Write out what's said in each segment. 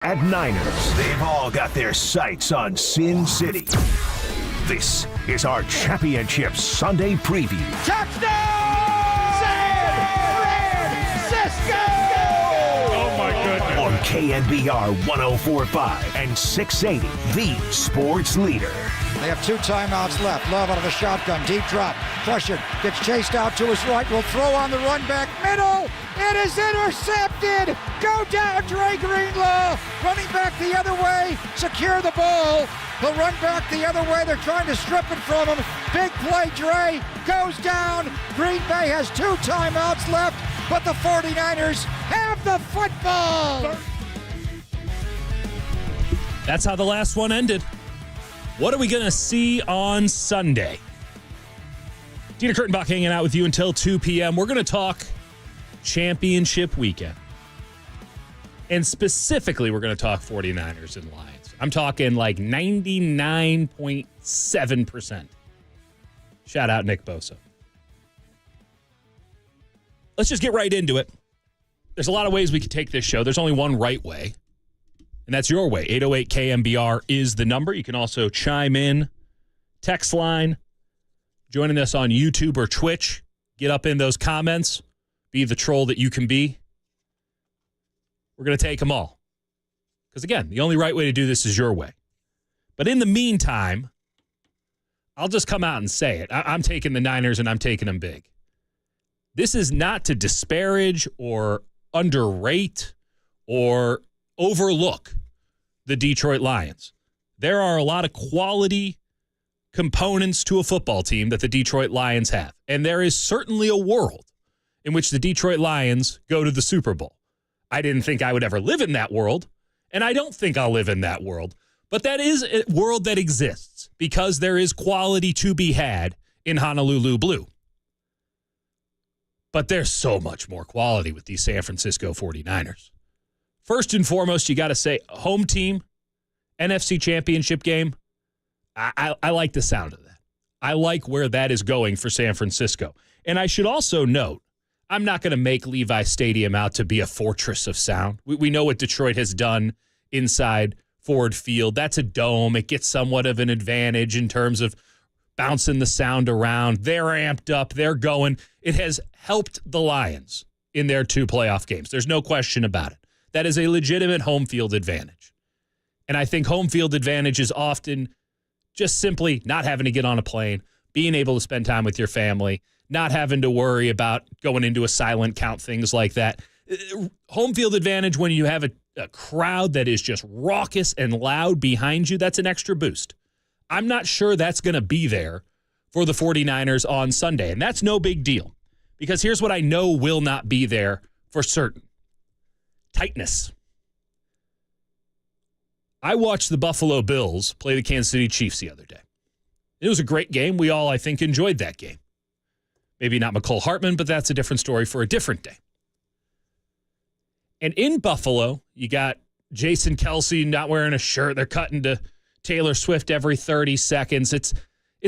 At Niners, they've all got their sights on Sin City. This is our Championship Sunday preview. Touchdown! San Francisco! Oh, my goodness. On KNBR 104.5 and 680, the sports leader. They have 2 timeouts left. Love out of the shotgun. Deep drop. Pressured. Gets chased out to his right. Will throw on the run back. Middle. It is intercepted. Go down, Dre Greenlaw. Running back the other way. Secure the ball. He'll run back the other way. They're trying to strip it from him. Big play, Dre. Goes down. Green Bay has 2 timeouts left, but the 49ers have the football. That's how the last one ended. What are we going to see on Sunday? Dieter Kurtenbach hanging out with you until 2 p.m. We're going to talk championship weekend. And specifically, we're going to talk 49ers and Lions. I'm talking like 99.7%. Shout out Nick Bosa. Let's just get right into it. There's a lot of ways we could take this show. There's only one right way. And that's your way. 808-KNBR is the number. You can also chime in, text line, joining us on YouTube or Twitch. Get up in those comments. Be the troll that you can be. We're going to take them all. Because, again, the only right way to do this is your way. But in the meantime, I'll just come out and say it. I'm taking the Niners, and I'm taking them big. This is not to disparage or underrate or overlook the Detroit Lions. There are a lot of quality components to a football team that the Detroit Lions have. And there is certainly a world in which the Detroit Lions go to the Super Bowl. I didn't think I would ever live in that world, and I don't think I'll live in that world. But that is a world that exists because there is quality to be had in Honolulu Blue. But there's so much more quality with these San Francisco 49ers. First and foremost, you got to say, home team, NFC Championship game, I like the sound of that. I like where that is going for San Francisco. And I should also note, I'm not going to make Levi Stadium out to be a fortress of sound. We know what Detroit has done inside Ford Field. That's a dome. It gets somewhat of an advantage in terms of bouncing the sound around. They're amped up. They're going. It has helped the Lions in their 2 playoff games. There's no question about it. That is a legitimate home field advantage. And I think home field advantage is often just simply not having to get on a plane, being able to spend time with your family, not having to worry about going into a silent count, things like that. Home field advantage when you have a crowd that is just raucous and loud behind you, that's an extra boost. I'm not sure that's going to be there for the 49ers on Sunday, and that's no big deal because here's what I know will not be there for certain. Tightness. I watched the Buffalo Bills play the Kansas City Chiefs the other day. It was a great game. We all, I think, enjoyed that game. Maybe not McCole Hartman, but that's a different story for a different day. And in Buffalo, you got Jason Kelce not wearing a shirt. They're cutting to Taylor Swift every 30 seconds. It's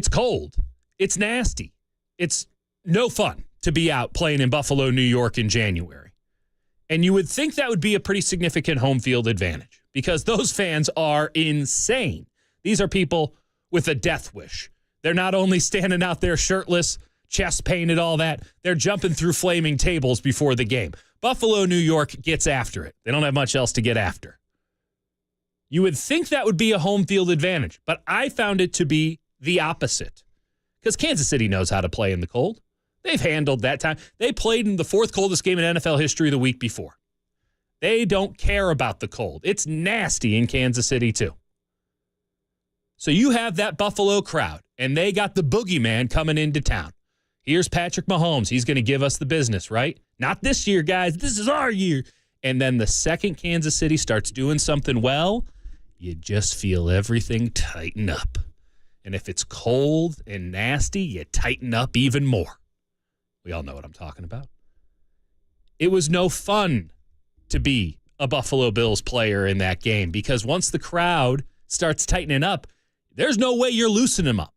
cold. It's nasty. It's no fun to be out playing in Buffalo, New York in January. And you would think that would be a pretty significant home field advantage because those fans are insane. These are people with a death wish. They're not only standing out there shirtless, chest painted, all that, they're jumping through flaming tables before the game. Buffalo, New York gets after it. They don't have much else to get after. You would think that would be a home field advantage, but I found it to be the opposite because Kansas City knows how to play in the cold. They've handled that time. They played in the 4th coldest game in NFL history the week before. They don't care about the cold. It's nasty in Kansas City, too. So you have that Buffalo crowd, and they got the boogeyman coming into town. Here's Patrick Mahomes. He's going to give us the business, right? Not this year, guys. This is our year. And then the second Kansas City starts doing something well, you just feel everything tighten up. And if it's cold and nasty, you tighten up even more. We all know what I'm talking about. It was no fun to be a Buffalo Bills player in that game because once the crowd starts tightening up, there's no way you're loosening them up.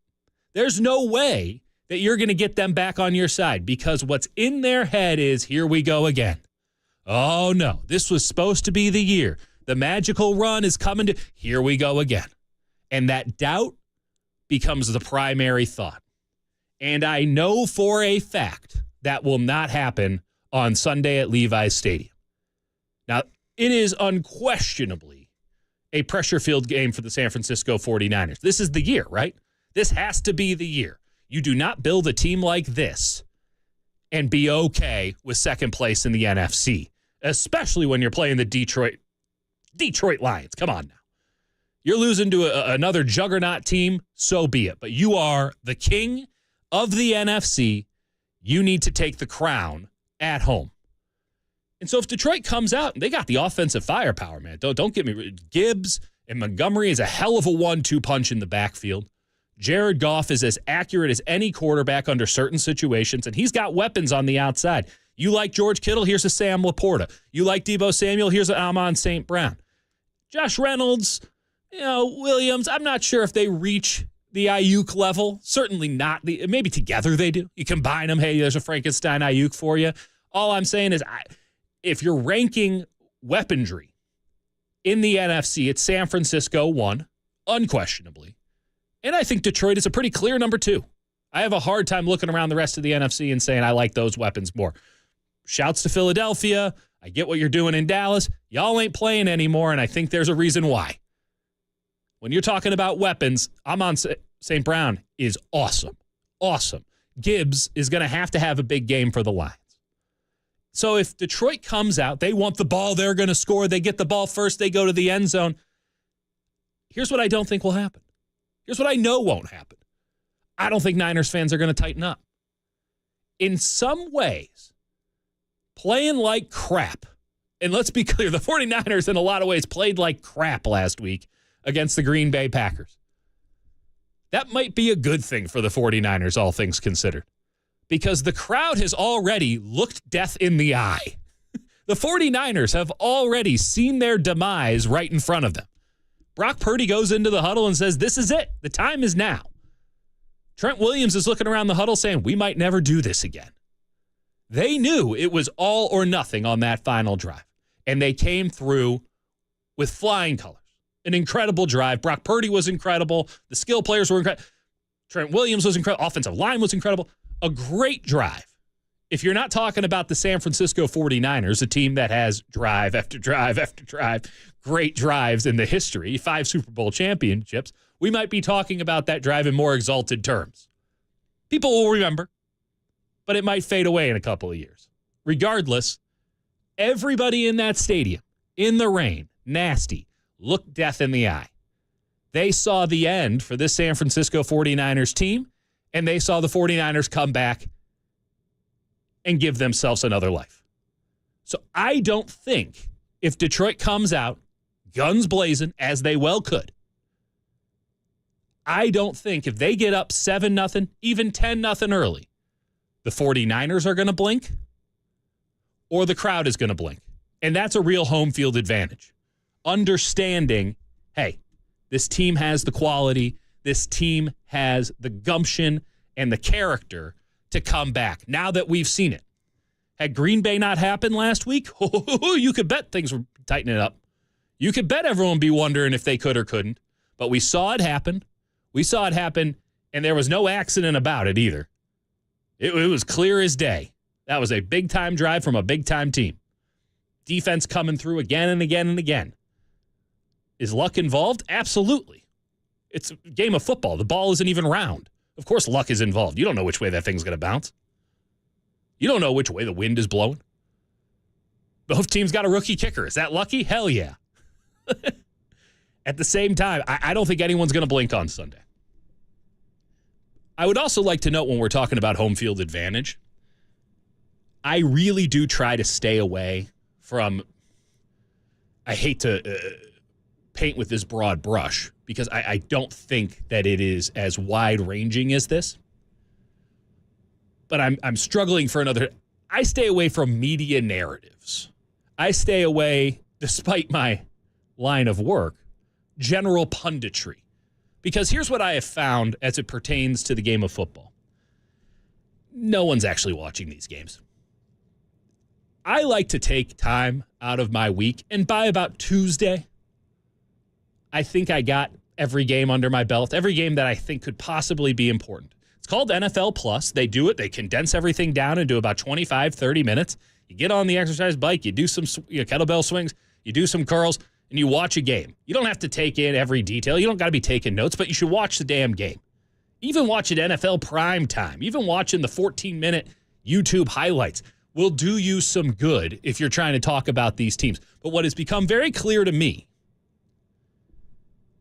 There's no way that you're going to get them back on your side because what's in their head is, here we go again. Oh, no, this was supposed to be the year The magical run is coming to, here we go again. And that doubt becomes the primary thought. And I know for a fact that will not happen on Sunday at Levi's Stadium. Now, it is unquestionably a pressure-filled game for the San Francisco 49ers. This is the year, right? This has to be the year. You do not build a team like this and be okay with second place in the NFC, especially when you're playing the Detroit Lions. Come on now. You're losing to another juggernaut team, so be it. But you are the king of the NFC. You need to take the crown at home. And so if Detroit comes out, they got the offensive firepower, man. Don't get me. Gibbs and Montgomery is a hell of a 1-2 punch in the backfield. Jared Goff is as accurate as any quarterback under certain situations, and he's got weapons on the outside. You like George Kittle? Here's a Sam Laporta. You like Deebo Samuel? Here's an Amon St. Brown. Josh Reynolds, Williams, I'm not sure if they reach the Aiyuk level. Certainly not. Maybe together they do. You combine them. Hey, there's a Frankenstein Aiyuk for you. All I'm saying is if you're ranking weaponry in the NFC, it's San Francisco 1, unquestionably. And I think Detroit is a pretty clear number 2. I have a hard time looking around the rest of the NFC and saying I like those weapons more. Shouts to Philadelphia. I get what you're doing in Dallas. Y'all ain't playing anymore, and I think there's a reason why. When you're talking about weapons, Amon St. Brown is awesome. Awesome. Gibbs is going to have a big game for the Lions. So if Detroit comes out, they want the ball, they're going to score, they get the ball first, they go to the end zone. Here's what I don't think will happen. Here's what I know won't happen. I don't think Niners fans are going to tighten up. In some ways, playing like crap, and let's be clear, the 49ers in a lot of ways played like crap last week against the Green Bay Packers. That might be a good thing for the 49ers, all things considered, because the crowd has already looked death in the eye. The 49ers have already seen their demise right in front of them. Brock Purdy goes into the huddle and says, this is it. The time is now. Trent Williams is looking around the huddle saying, we might never do this again. They knew it was all or nothing on that final drive, and they came through with flying colors. An incredible drive. Brock Purdy was incredible. The skill players were incredible. Trent Williams was incredible. Offensive line was incredible. A great drive. If you're not talking about the San Francisco 49ers, a team that has drive after drive after drive, great drives in the history, 5 Super Bowl championships, we might be talking about that drive in more exalted terms. People will remember, but it might fade away in a couple of years. Regardless, everybody in that stadium, in the rain, nasty, looked death in the eye. They saw the end for this San Francisco 49ers team, and they saw the 49ers come back and give themselves another life. So I don't think if Detroit comes out, guns blazing, as they well could, I don't think if they get up 7-0, even 10-0 early, the 49ers are going to blink or the crowd is going to blink. And that's a real home field advantage. Understanding, hey, this team has the quality, this team has the gumption and the character to come back now that we've seen it. Had Green Bay not happened last week, you could bet things were tightening up. You could bet everyone would be wondering if they could or couldn't. But we saw it happen. We saw it happen, and there was no accident about it either. It was clear as day. That was a big-time drive from a big-time team. Defense coming through again and again and again. Is luck involved? Absolutely. It's a game of football. The ball isn't even round. Of course luck is involved. You don't know which way that thing's going to bounce. You don't know which way the wind is blowing. Both teams got a rookie kicker. Is that lucky? Hell yeah. At the same time, I don't think anyone's going to blink on Sunday. I would also like to note when we're talking about home field advantage, I really do try to stay away from, I hate to paint with this broad brush because I don't think that it is as wide-ranging as this. But I'm struggling for another. I stay away from media narratives. I stay away, despite my line of work, general punditry. Because here's what I have found as it pertains to the game of football. No one's actually watching these games. I like to take time out of my week, and by about Tuesday, I think I got every game under my belt, every game that I think could possibly be important. It's called NFL Plus. They do it. They condense everything down into about 25, 30 minutes. You get on the exercise bike, you do some kettlebell swings, you do some curls, and you watch a game. You don't have to take in every detail. You don't got to be taking notes, but you should watch the damn game. Even watch it NFL prime time. Even watching the 14-minute YouTube highlights will do you some good if you're trying to talk about these teams. But what has become very clear to me,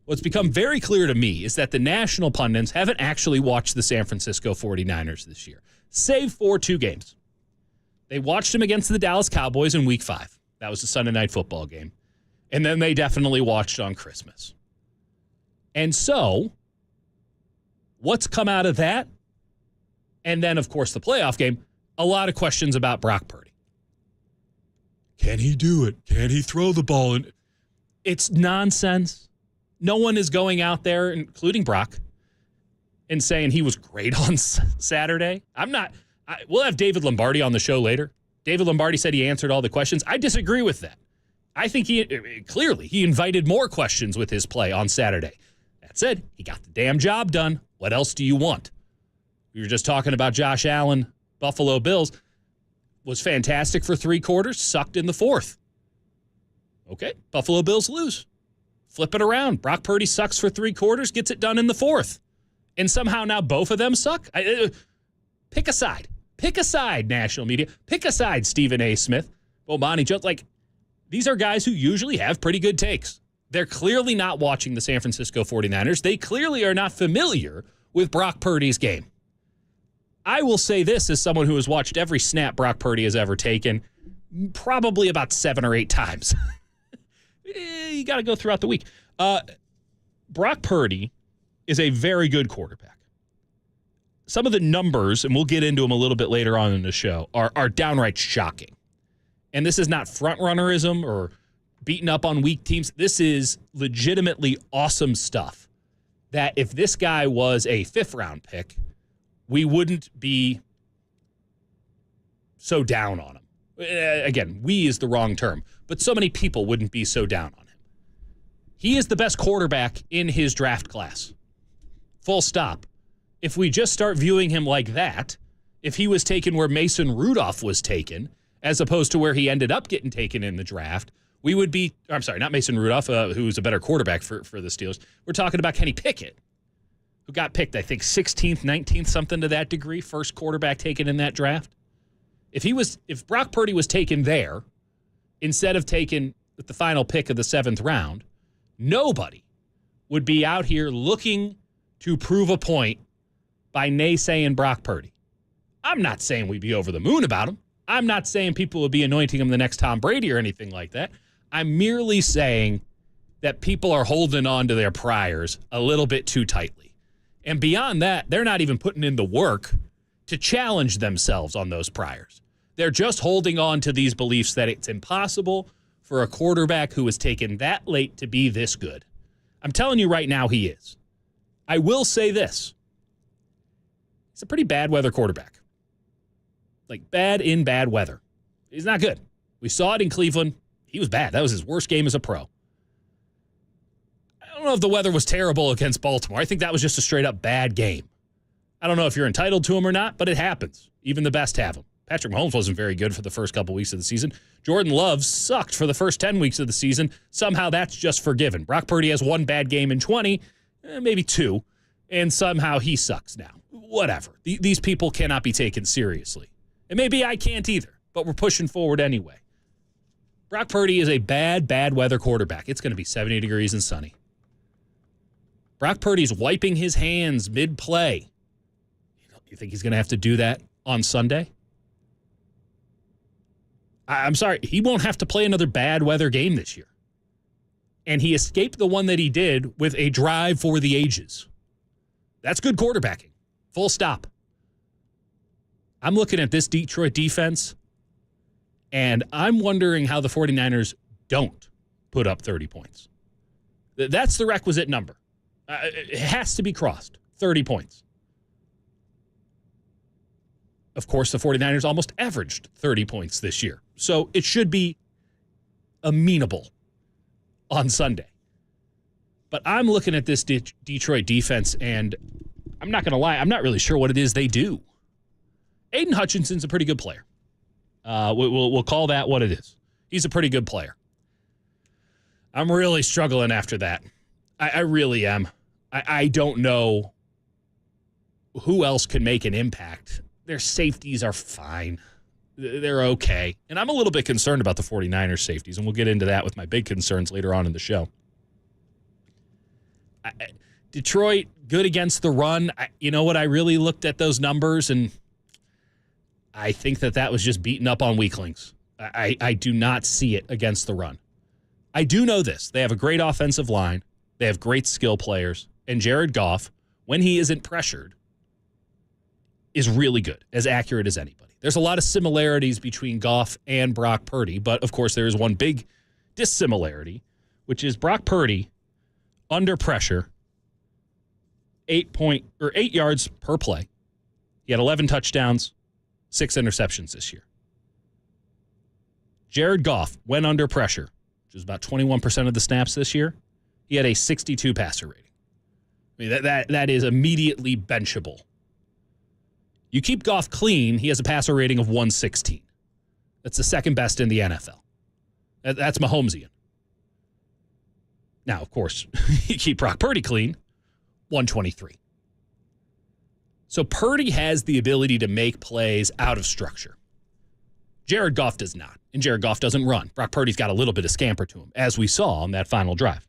is that the national pundits haven't actually watched the San Francisco 49ers this year, save for 2 games. They watched them against the Dallas Cowboys in Week 5. That was a Sunday Night Football game. And then they definitely watched on Christmas. And so, what's come out of that? And then, of course, the playoff game, a lot of questions about Brock Purdy. Can he do it? Can he throw the ball? It's nonsense. No one is going out there, including Brock, and saying he was great on Saturday. We'll have David Lombardi on the show later. David Lombardi said he answered all the questions. I disagree with that. I think he invited more questions with his play on Saturday. That said, he got the damn job done. What else do you want? We were just talking about Josh Allen, Buffalo Bills, was fantastic for 3 quarters, sucked in the 4th. Okay, Buffalo Bills lose. Flip it around. Brock Purdy sucks for 3 quarters, gets it done in the 4th. And somehow now both of them suck? Pick a side. Pick a side, national media. Pick a side, Stephen A. Smith. Bomani Jones. These are guys who usually have pretty good takes. They're clearly not watching the San Francisco 49ers. They clearly are not familiar with Brock Purdy's game. I will say this as someone who has watched every snap Brock Purdy has ever taken, probably about 7 or 8 times. You got to go throughout the week. Brock Purdy is a very good quarterback. Some of the numbers, and we'll get into them a little bit later on in the show, are downright shocking. And this is not front-runnerism or beating up on weak teams. This is legitimately awesome stuff that if this guy was a 5th-round pick, we wouldn't be so down on him. Again, we is the wrong term, but so many people wouldn't be so down on him. He is the best quarterback in his draft class. Full stop. If we just start viewing him like that, if he was taken where Mason Rudolph was taken, as opposed to where he ended up getting taken in the draft, we would be, I'm sorry, not Mason Rudolph, who was a better quarterback for the Steelers. We're talking about Kenny Pickett, who got picked, I think, 16th, 19th, something to that degree, first quarterback taken in that draft. If Brock Purdy was taken there, instead of taken with the final pick of the 7th round, nobody would be out here looking to prove a point by naysaying Brock Purdy. I'm not saying we'd be over the moon about him. I'm not saying people would be anointing him the next Tom Brady or anything like that. I'm merely saying that people are holding on to their priors a little bit too tightly. And beyond that, they're not even putting in the work to challenge themselves on those priors. They're just holding on to these beliefs that it's impossible for a quarterback who was taken that late to be this good. I'm telling you right now, he is. I will say this. He's a pretty bad weather quarterback. Like bad in bad weather. He's not good. We saw it in Cleveland. He was bad. That was his worst game as a pro. I don't know if the weather was terrible against Baltimore. I think that was just a straight up bad game. I don't know if you're entitled to him or not, but it happens. Even the best have them. Patrick Mahomes wasn't very good for the first couple weeks of the season. Jordan Love sucked for the first 10 weeks of the season. Somehow that's just forgiven. Brock Purdy has 1 bad game in 20, maybe 2, and somehow he sucks now. Whatever. These people cannot be taken seriously. And maybe I can't either, but we're pushing forward anyway. Brock Purdy is a bad weather quarterback. It's going to be 70 degrees and sunny. Brock Purdy's wiping his hands mid-play. You think he's going to have to do that on Sunday? I'm sorry, he won't have to play another bad weather game this year. And he escaped the one that he did with a drive for the ages. That's good quarterbacking. Full stop. I'm looking at this Detroit defense, and I'm wondering how the 49ers don't put up 30 points. That's the requisite number. It has to be crossed, 30 points. Of course, the 49ers almost averaged 30 points this year So it should be amenable on Sunday. But I'm looking at this Detroit defense, and I'm not going to lie, I'm not really sure what it is they do. Aiden Hutchinson's a pretty good player. We'll call that what it is. He's a pretty good player. I'm really struggling after that. I really am. I don't know who else could make an impact. Their safeties are fine. They're okay. And I'm a little bit concerned about the 49ers safeties, and we'll get into that with my big concerns later on in the show. Detroit, good against the run. You know what? I really looked at those numbers, and I think that was just beaten up on weaklings. I do not see it against the run. I do know this. They have a great offensive line. They have great skill players. And Jared Goff, when he isn't pressured, is really good, as accurate as anybody. There's a lot of similarities between Goff and Brock Purdy, but of course there is one big dissimilarity, which is Brock Purdy under pressure, 8 yards per play. He had 11 touchdowns, 6 interceptions this year. Jared Goff, when under pressure, which is about 21% of the snaps this year, he had a 62 passer rating. I mean, that is immediately benchable. You keep Goff clean, he has a passer rating of 116. That's the second best in the NFL. That's Mahomesian. Now, of course, you keep Brock Purdy clean, 123. So Purdy has the ability to make plays out of structure. Jared Goff does not, and Jared Goff doesn't run. Brock Purdy's got a little bit of scamper to him, as we saw on that final drive.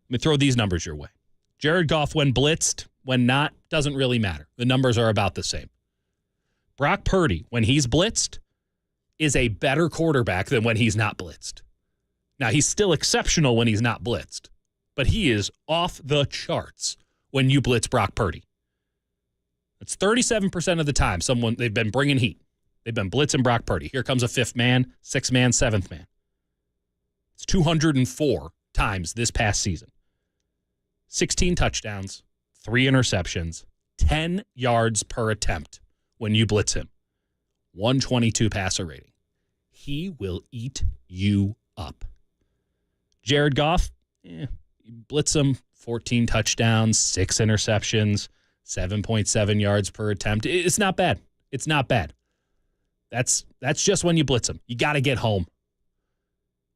Let me throw these numbers your way. Jared Goff, when blitzed, when not, doesn't really matter. The numbers are about the same. Brock Purdy, when he's blitzed, is a better quarterback than when he's not blitzed. Now, he's still exceptional when he's not blitzed, but he is off the charts when you blitz Brock Purdy. It's 37% of the time they've been bringing heat. They've been blitzing Brock Purdy. Here comes a fifth man, sixth man, seventh man. It's 204 times this past season. 16 touchdowns, 3 interceptions, 10 yards per attempt when you blitz him. 122 passer rating. He will eat you up. Jared Goff, you blitz him, 14 touchdowns, 6 interceptions, 7.7 yards per attempt. It's not bad. It's not bad. That's just when you blitz him. You got to get home.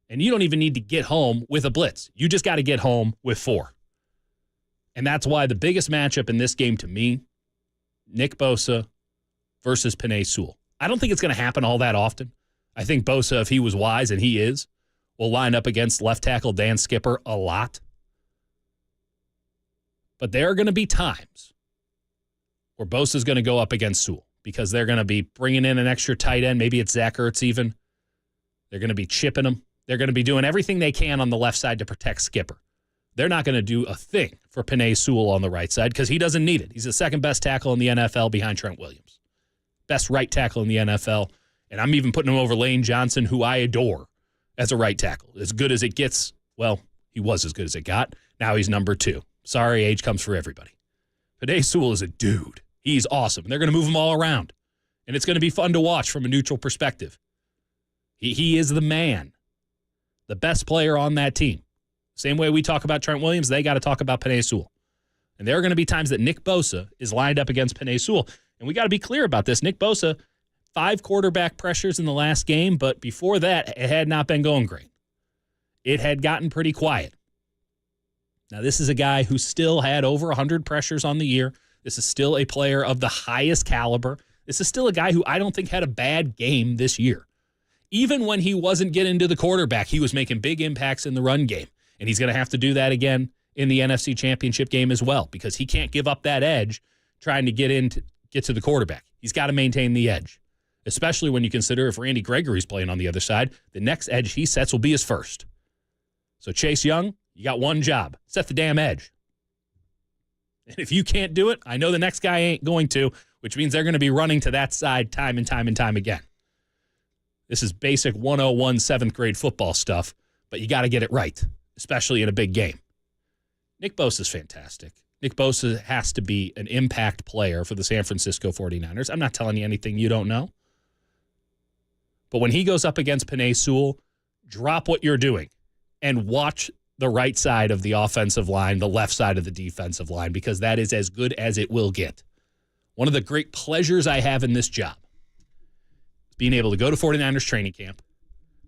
And you don't even need to get home with a blitz. You just got to get home with 4. And that's why the biggest matchup in this game to me, Nick Bosa versus Penei Sewell. I don't think it's going to happen all that often. I think Bosa, if he was wise, and he is, will line up against left tackle Dan Skipper a lot. But there are going to be times where Bosa's going to go up against Sewell because they're going to be bringing in an extra tight end. Maybe it's Zach Ertz even. They're going to be chipping him. They're going to be doing everything they can on the left side to protect Skipper. They're not going to do a thing for Penei Sewell on the right side because he doesn't need it. He's the second best tackle in the NFL behind Trent Williams. Best right tackle in the NFL. And I'm even putting him over Lane Johnson, who I adore as a right tackle. As good as it gets. Well, he was as good as it got. Now he's number 2. Sorry, age comes for everybody. Penei Sewell is a dude. He's awesome. And they're going to move him all around. And it's going to be fun to watch from a neutral perspective. He is the man. The best player on that team. Same way we talk about Trent Williams, they got to talk about Penei Sewell. And there are going to be times that Nick Bosa is lined up against Penei Sewell. And we got to be clear about this. Nick Bosa, 5 quarterback pressures in the last game, but before that, it had not been going great. It had gotten pretty quiet. Now, this is a guy who still had over 100 pressures on the year. This is still a player of the highest caliber. This is still a guy who I don't think had a bad game this year. Even when he wasn't getting to the quarterback, he was making big impacts in the run game. And he's going to have to do that again in the NFC Championship game as well because he can't give up that edge trying to get to the quarterback. He's got to maintain the edge, especially when you consider if Randy Gregory's playing on the other side, the next edge he sets will be his first. So Chase Young, you got one job. Set the damn edge. And if you can't do it, I know the next guy ain't going to, which means they're going to be running to that side time and time and time again. This is basic 101 7th grade football stuff, but you got to get it right, especially in a big game. Nick Bosa is fantastic. Nick Bosa has to be an impact player for the San Francisco 49ers. I'm not telling you anything you don't know. But when he goes up against Penei Sewell, drop what you're doing and watch the right side of the offensive line, the left side of the defensive line, because that is as good as it will get. One of the great pleasures I have in this job is being able to go to 49ers training camp,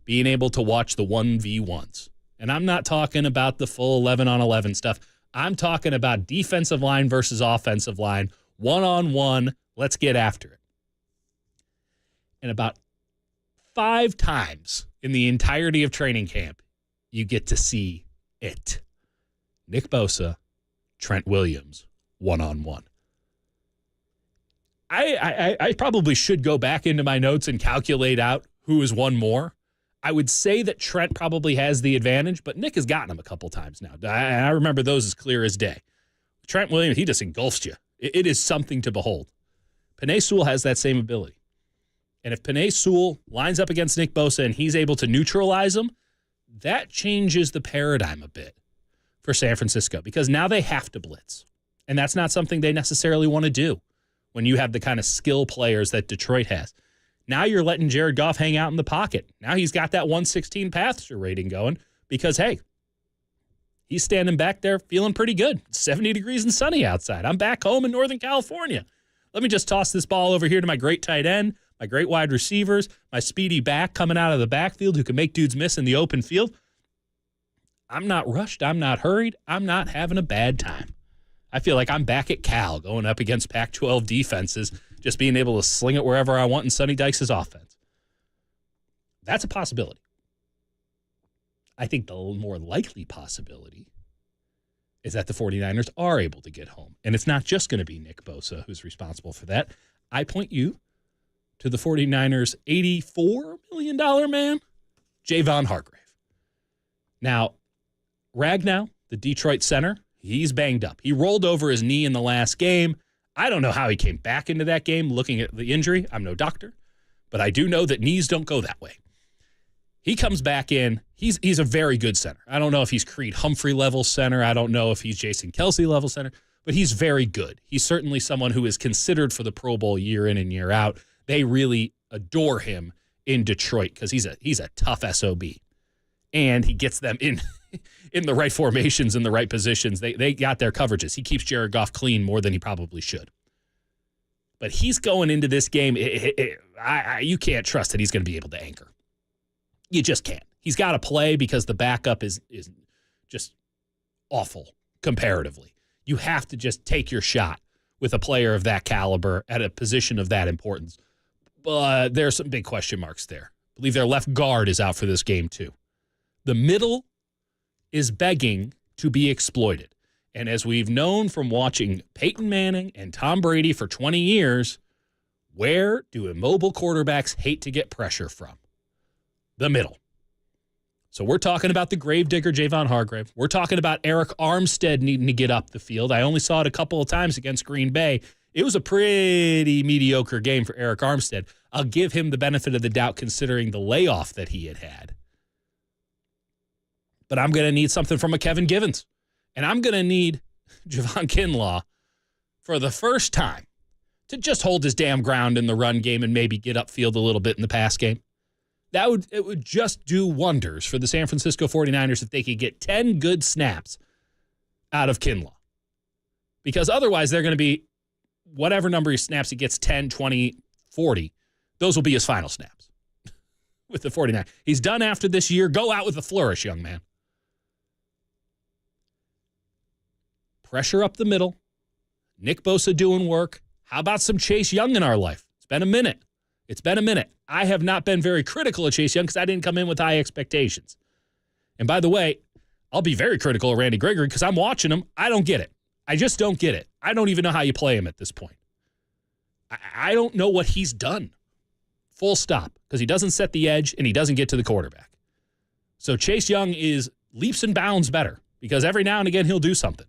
being able to watch the 1v1s. And I'm not talking about the full 11-on-11 stuff. I'm talking about defensive line versus offensive line, one-on-one. Let's get after it. And about 5 times in the entirety of training camp, you get to see it. Nick Bosa, Trent Williams, one-on-one. I probably should go back into my notes and calculate out who has won more. I would say that Trent probably has the advantage, but Nick has gotten him a couple times now. I remember those as clear as day. Trent Williams, he just engulfs you. It is something to behold. Penei Sewell has that same ability. And if Penei Sewell lines up against Nick Bosa and he's able to neutralize him, that changes the paradigm a bit for San Francisco because now they have to blitz. And that's not something they necessarily want to do when you have the kind of skill players that Detroit has. Now you're letting Jared Goff hang out in the pocket. Now he's got that 116 passer rating going because, hey, he's standing back there feeling pretty good. 70 degrees and sunny outside. I'm back home in Northern California. Let me just toss this ball over here to my great tight end, my great wide receivers, my speedy back coming out of the backfield who can make dudes miss in the open field. I'm not rushed. I'm not hurried. I'm not having a bad time. I feel like I'm back at Cal going up against Pac-12 defenses, just being able to sling it wherever I want in Sonny Dykes' offense. That's a possibility. I think the more likely possibility is that the 49ers are able to get home. And it's not just going to be Nick Bosa who's responsible for that. I point you to the 49ers' $84 million man, Javon Hargrave. Now, Ragnow, the Detroit center, he's banged up. He rolled over his knee in the last game. I don't know how he came back into that game looking at the injury. I'm no doctor, but I do know that knees don't go that way. He comes back in. He's a very good center. I don't know if he's Creed Humphrey level center. I don't know if he's Jason Kelce level center, but he's very good. He's certainly someone who is considered for the Pro Bowl year in and year out. They really adore him in Detroit because he's a tough SOB. And he gets them in the right formations, in the right positions. They got their coverages. He keeps Jared Goff clean more than he probably should. But he's going into this game. You can't trust that he's going to be able to anchor. You just can't. He's got to play because the backup is just awful comparatively. You have to just take your shot with a player of that caliber at a position of that importance. But there's some big question marks there. I believe their left guard is out for this game too. The middle is begging to be exploited. And as we've known from watching Peyton Manning and Tom Brady for 20 years, where do immobile quarterbacks hate to get pressure from? The middle. So we're talking about the gravedigger Javon Hargrave. We're talking about Eric Armstead needing to get up the field. I only saw it a couple of times against Green Bay. It was a pretty mediocre game for Eric Armstead. I'll give him the benefit of the doubt considering the layoff that he had. But I'm going to need something from a Kevin Givens. And I'm going to need Javon Kinlaw for the first time to just hold his damn ground in the run game and maybe get upfield a little bit in the pass game. It would just do wonders for the San Francisco 49ers if they could get 10 good snaps out of Kinlaw. Because otherwise they're going to be whatever number of snaps he gets, 10, 20, 40, those will be his final snaps with the 49ers. He's done after this year. Go out with a flourish, young man. Pressure up the middle. Nick Bosa doing work. How about some Chase Young in our life? It's been a minute. I have not been very critical of Chase Young because I didn't come in with high expectations. And by the way, I'll be very critical of Randy Gregory because I'm watching him. I don't get it. I just don't get it. I don't even know how you play him at this point. I don't know what he's done. Full stop. Because he doesn't set the edge and he doesn't get to the quarterback. So Chase Young is leaps and bounds better because every now and again he'll do something.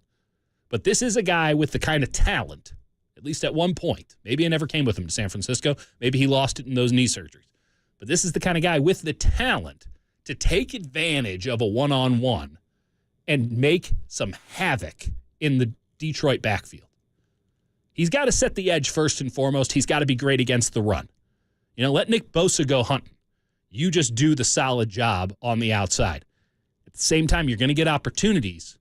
But this is a guy with the kind of talent, at least at one point. Maybe it never came with him to San Francisco. Maybe he lost it in those knee surgeries. But this is the kind of guy with the talent to take advantage of a one-on-one and make some havoc in the Detroit backfield. He's got to set the edge first and foremost. He's got to be great against the run. Let Nick Bosa go hunting. You just do the solid job on the outside. At the same time, you're going to get opportunities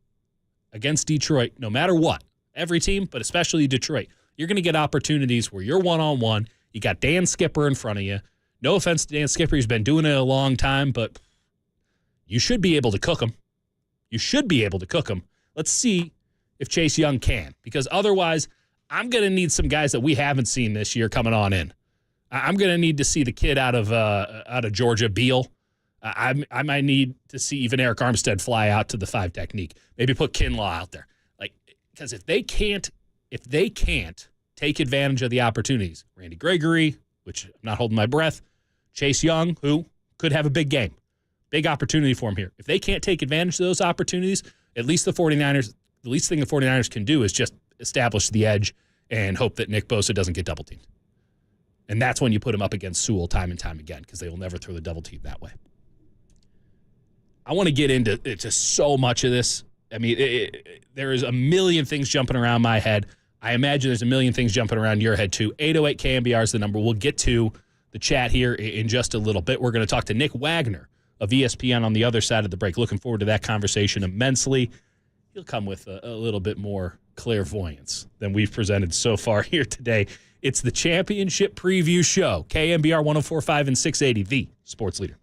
against Detroit, no matter what. Every team, but especially Detroit. You're going to get opportunities where you're one-on-one. You got Dan Skipper in front of you. No offense to Dan Skipper. He's been doing it a long time, but you should be able to cook him. You should be able to cook him. Let's see if Chase Young can, because otherwise I'm going to need some guys that we haven't seen this year coming on in. I'm going to need to see the kid out of Georgia, Beal. I might need to see even Eric Armstead fly out to the 5 technique. Maybe put Kinlaw out there. Because if they can't take advantage of the opportunities, Randy Gregory, which I'm not holding my breath, Chase Young, who could have a big game, big opportunity for him here. If they can't take advantage of those opportunities, at least the 49ers, the least thing the 49ers can do is just establish the edge and hope that Nick Bosa doesn't get double teamed. And that's when you put him up against Sewell time and time again, because they will never throw the double team that way. I want to get into so much of this. I mean, there is a million things jumping around my head. I imagine there's a million things jumping around your head, too. 808 KNBR is the number. We'll get to the chat here in just a little bit. We're going to talk to Nick Wagner of ESPN on the other side of the break. Looking forward to that conversation immensely. He'll come with a little bit more clairvoyance than we've presented so far here today. It's the Championship Preview Show, KNBR 104.5 and 680, the sports leader.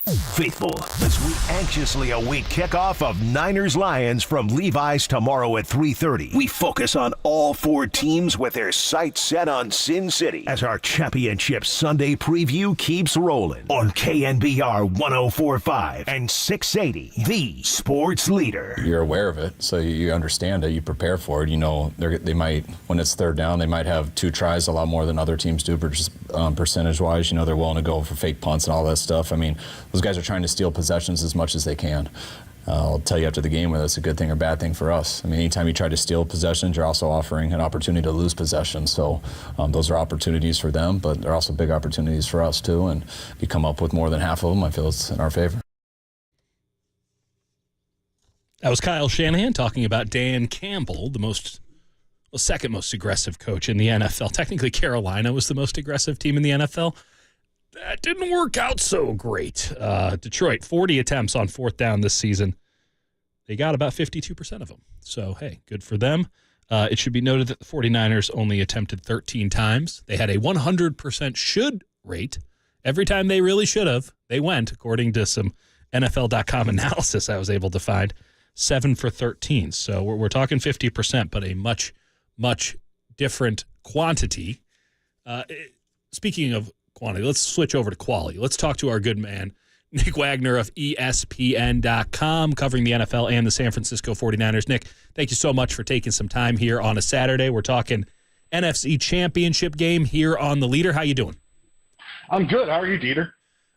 Faithful, as we anxiously await kickoff of Niners-Lions from Levi's tomorrow at 3:30. We focus on all four teams with their sights set on Sin City as our Championship Sunday preview keeps rolling on KNBR 104.5 and 680, the sports leader. You're aware of it, so you understand it, you prepare for it. You know, they might, when it's third down, they might have two tries, a lot more than other teams do, percentage-wise. You know, they're willing to go for fake punts and all that stuff. I mean, those guys are trying to steal possessions as much as they can. I'll tell you after the game whether it's a good thing or bad thing for us. I mean, anytime you try to steal possessions, you're also offering an opportunity to lose possessions. So those are opportunities for them, but they're also big opportunities for us too. And if you come up with more than half of them, I feel it's in our favor. That was Kyle Shanahan talking about Dan Campbell, the second most aggressive coach in the NFL. Technically, Carolina was the most aggressive team in the NFL. That didn't work out so great. Detroit, 40 attempts on fourth down this season. They got about 52% of them. So, hey, good for them. It should be noted that the 49ers only attempted 13 times. They had a 100% should rate. Every time they really should have, they went, according to some NFL.com analysis I was able to find, 7 for 13. So we're talking 50%, but a much, much different quantity. Speaking of quantity, let's switch over to quality. Let's talk to our good man, Nick Wagner of ESPN.com, covering the NFL and the San Francisco 49ers. Nick, thank you so much for taking some time here on a Saturday. We're talking NFC Championship game here on The Leader. How you doing? I'm good. How are you, Dieter?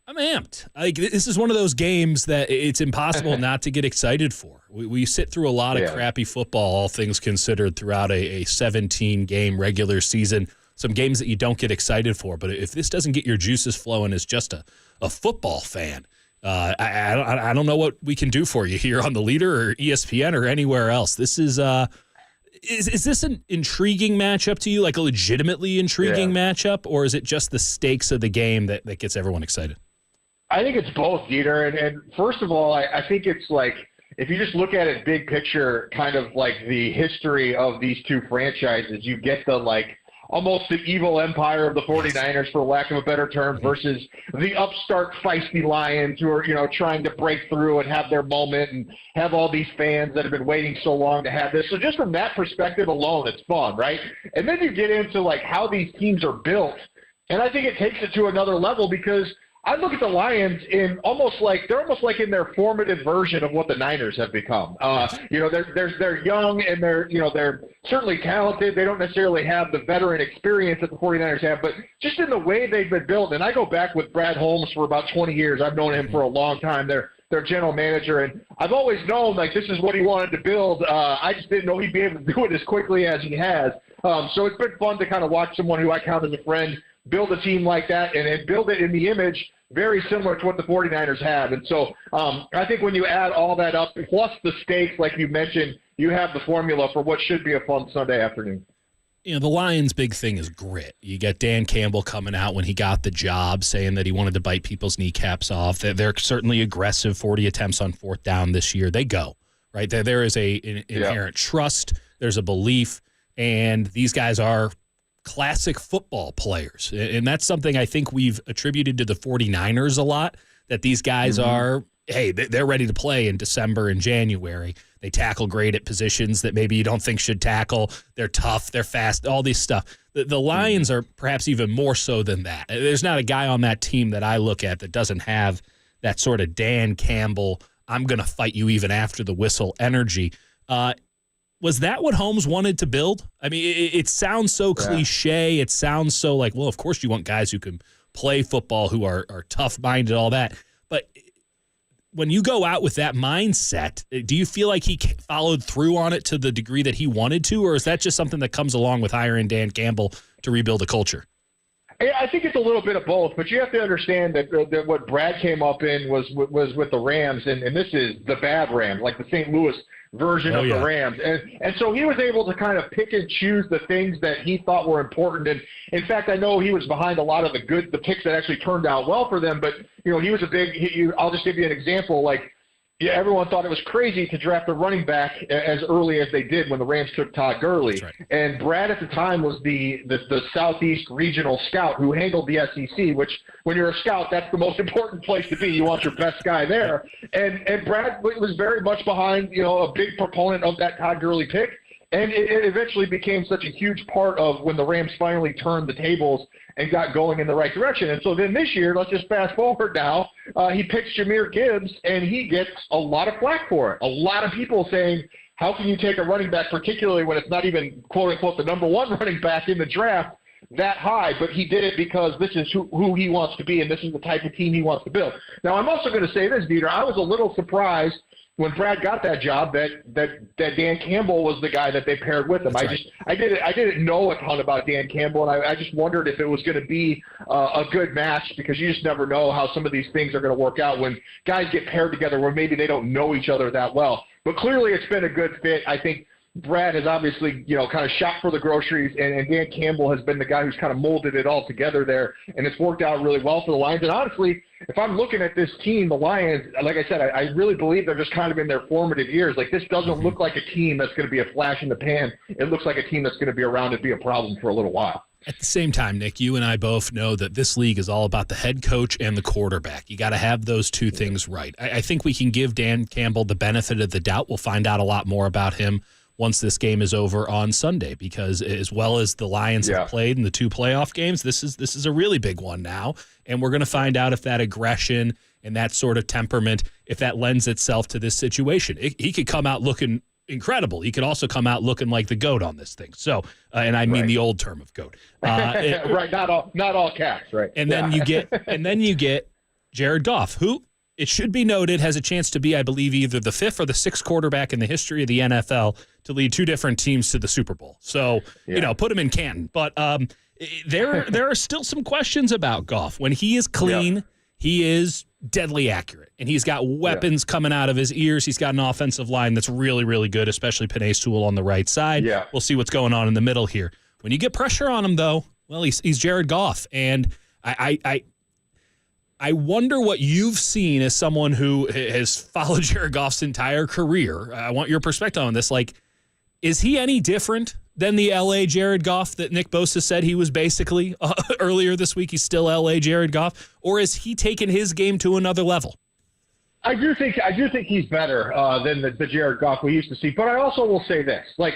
I'm amped. This is one of those games that it's impossible not to get excited for. We sit through a lot of crappy football, all things considered, throughout a 17-game regular season. Some games that you don't get excited for. But if this doesn't get your juices flowing as just a football fan, I don't know what we can do for you here on The Leader or ESPN or anywhere else. This is this an intriguing matchup to you, like a legitimately intriguing matchup, or is it just the stakes of the game that gets everyone excited? I think it's both, Dieter. And first of all, I think it's like, if you just look at it big picture, kind of like the history of these two franchises, you get the almost the evil empire of the 49ers, for lack of a better term, versus the upstart feisty Lions who are, trying to break through and have their moment and have all these fans that have been waiting so long to have this. So just from that perspective alone, it's fun, right? And then you get into how these teams are built, and I think it takes it to another level, because I look at the Lions they're almost like in their formative version of what the Niners have become. They're young and they're certainly talented. They don't necessarily have the veteran experience that the 49ers have, but just in the way they've been built. And I go back with Brad Holmes for about 20 years. I've known him for a long time. Their general manager, and I've always known this is what he wanted to build. I just didn't know he'd be able to do it as quickly as he has. So it's been fun to kind of watch someone who I count as a friend build a team like that and build it in the image very similar to what the 49ers have. And so I think when you add all that up, plus the stakes, like you mentioned, you have the formula for what should be a fun Sunday afternoon. The Lions' big thing is grit. You got Dan Campbell coming out when he got the job saying that he wanted to bite people's kneecaps off. They're certainly aggressive, 40 attempts on fourth down this year. They go, right? There is an inherent trust. There's a belief. And these guys are classic football players. And that's something I think we've attributed to the 49ers a lot, that these guys are, they're ready to play in December and January. They tackle great at positions that maybe you don't think should tackle. They're tough. They're fast, all this stuff. The Lions are perhaps even more so than that. There's not a guy on that team that I look at that doesn't have that sort of Dan Campbell, I'm going to fight you even after the whistle energy. Was that what Holmes wanted to build? I mean, it sounds so cliche. It sounds so like, well, of course you want guys who can play football, who are tough-minded, all that. But when you go out with that mindset, do you feel like he followed through on it to the degree that he wanted to, or is that just something that comes along with hiring Dan Campbell to rebuild a culture? I think it's a little bit of both, but you have to understand that what Brad came up in was with the Rams, and this is the bad Rams, like the St. Louis version of the Rams. And so he was able to kind of pick and choose the things that he thought were important. And in fact, I know he was behind a lot of the picks that actually turned out well for them, but he was a big, I'll just give you an example. Yeah, everyone thought it was crazy to draft a running back as early as they did when the Rams took Todd Gurley. Right. And Brad at the time was the Southeast regional scout who handled the SEC, which when you're a scout, that's the most important place to be. You want your best guy there. And Brad was very much behind, a big proponent of that Todd Gurley pick. And it eventually became such a huge part of when the Rams finally turned the tables and got going in the right direction. And so then this year, let's just fast forward now, he picks Jahmyr Gibbs, and he gets a lot of flack for it. A lot of people saying, how can you take a running back, particularly when it's not even, quote-unquote, the number one running back in the draft, that high? But he did it because this is who he wants to be, and this is the type of team he wants to build. Now, I'm also going to say this, Dieter. I was a little surprised when Brad got that job that Dan Campbell was the guy that they paired with him. I didn't know a ton about Dan Campbell, and I just wondered if it was going to be a good match, because you just never know how some of these things are going to work out when guys get paired together where maybe they don't know each other that well. But clearly it's been a good fit. I think Brad has obviously, kind of shopped for the groceries, and Dan Campbell has been the guy who's kind of molded it all together there, and it's worked out really well for the Lions. And honestly, if I'm looking at this team, the Lions, like I said, I really believe they're just kind of in their formative years. Like, this doesn't look like a team that's going to be a flash in the pan. It looks like a team that's going to be around and be a problem for a little while. At the same time, Nick, you and I both know that this league is all about the head coach and the quarterback. You got to have those two things right. I think we can give Dan Campbell the benefit of the doubt. We'll find out a lot more about him once this game is over on Sunday, because as well as the Lions have played in the two playoff games, this is a really big one now, and we're going to find out if that aggression and that sort of temperament, if that lends itself to this situation. He could come out looking incredible. He could also come out looking like the GOAT on this thing. So, and I mean the old term of GOAT. Right, not all caps, right? And then you get Jared Goff, who, it should be noted, has a chance to be, I believe, either the fifth or the sixth quarterback in the history of the NFL to lead two different teams to the Super Bowl. So, put him in Canton. But there are still some questions about Goff. When he is clean, he is deadly accurate. And he's got weapons coming out of his ears. He's got an offensive line that's really, really good, especially Penei Sewell on the right side. Yeah. We'll see what's going on in the middle here. When you get pressure on him, though, well, he's Jared Goff. And I wonder what you've seen as someone who has followed Jared Goff's entire career. I want your perspective on this. Like, is he any different than the L.A. Jared Goff that Nick Bosa said he was basically earlier this week? He's still L.A. Jared Goff, or has he taken his game to another level? I do think he's better than the Jared Goff we used to see. But I also will say this: like,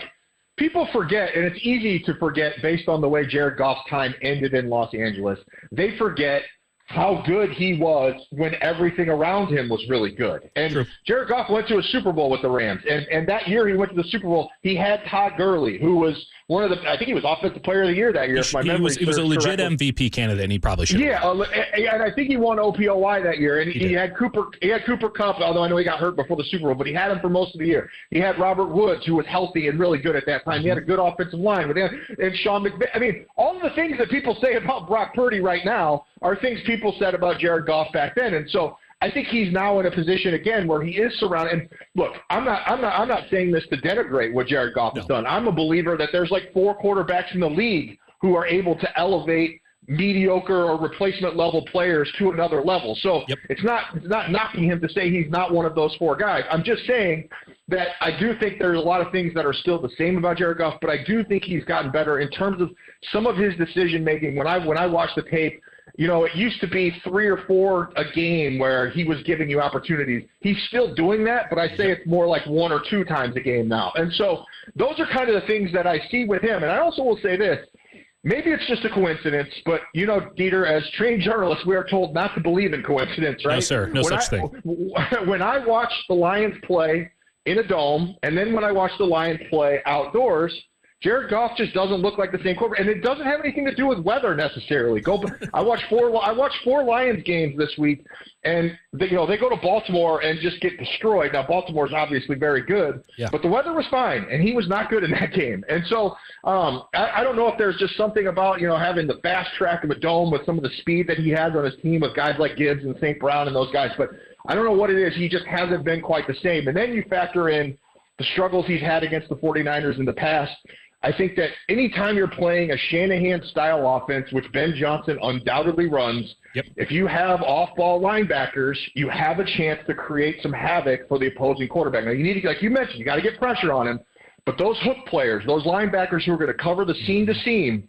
people forget, and it's easy to forget based on the way Jared Goff's time ended in Los Angeles. They forget how good he was when everything around him was really good. And True. Jared Goff went to a Super Bowl with the Rams. And that year he went to the Super Bowl, he had Todd Gurley, who was one of the – I think he was Offensive Player of the Year that year, if my memory serves. He was a legit correctly. MVP candidate, and he probably should have. Yeah, and I think he won OPOY that year. And he had Cooper Kupp, although I know he got hurt before the Super Bowl, but he had him for most of the year. He had Robert Woods, who was healthy and really good at that time. He had a good offensive line. And Sean McVay. I mean, all of the things that people say about Brock Purdy right now are things people said about Jared Goff back then. And so I think he's now in a position again where he is surrounded. And look, I'm not saying this to denigrate what Jared Goff has done. I'm a believer that there's like 4 quarterbacks in the league who are able to elevate mediocre or replacement level players to another level. So it's not knocking him to say he's not one of those 4 guys. I'm just saying that I do think there's a lot of things that are still the same about Jared Goff, but I do think he's gotten better in terms of some of his decision making. When I watch the tape, it used to be 3 or 4 a game where he was giving you opportunities. He's still doing that, but I say it's more like 1 or 2 times a game now. And so those are kind of the things that I see with him. And I also will say this. Maybe it's just a coincidence, but, Dieter, as trained journalists, we are told not to believe in coincidence, right? No, sir. No such thing. When I watch the Lions play in a dome, and then when I watch the Lions play outdoors, Jared Goff just doesn't look like the same quarterback, and it doesn't have anything to do with weather necessarily. I watched 4 Lions games this week, and they go to Baltimore and just get destroyed. Now Baltimore's obviously very good, but the weather was fine, and he was not good in that game. And so I don't know if there's just something about having the fast track of a dome with some of the speed that he has on his team with guys like Gibbs and St. Brown and those guys, but I don't know what it is. He just hasn't been quite the same. And then you factor in the struggles he's had against the 49ers in the past. I think that anytime you're playing a Shanahan-style offense, which Ben Johnson undoubtedly runs, if you have off-ball linebackers, you have a chance to create some havoc for the opposing quarterback. Now, you need to, like you mentioned, you got to get pressure on him. But those hook players, those linebackers who are going to cover the seam to seam,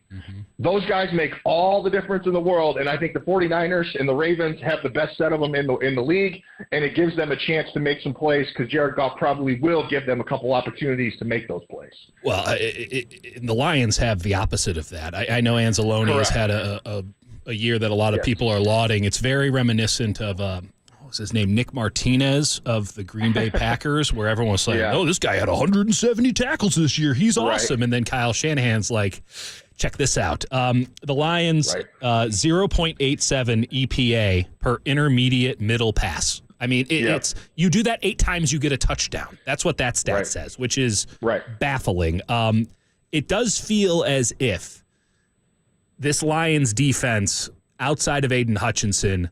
those guys make all the difference in the world. And I think the 49ers and the Ravens have the best set of them in the league, and it gives them a chance to make some plays because Jared Goff probably will give them a couple opportunities to make those plays. Well, the Lions have the opposite of that. I know Anzalone has had a year that a lot of people are lauding. It's very reminiscent of his name, Nick Martinez of the Green Bay Packers, where everyone was saying, oh, this guy had 170 tackles this year. He's awesome. Right. And then Kyle Shanahan's like, check this out. The Lions, 0.87 EPA per intermediate middle pass. I mean, it's you do that 8 times, you get a touchdown. That's what that stat says, which is baffling. It does feel as if this Lions defense, outside of Aiden Hutchinson,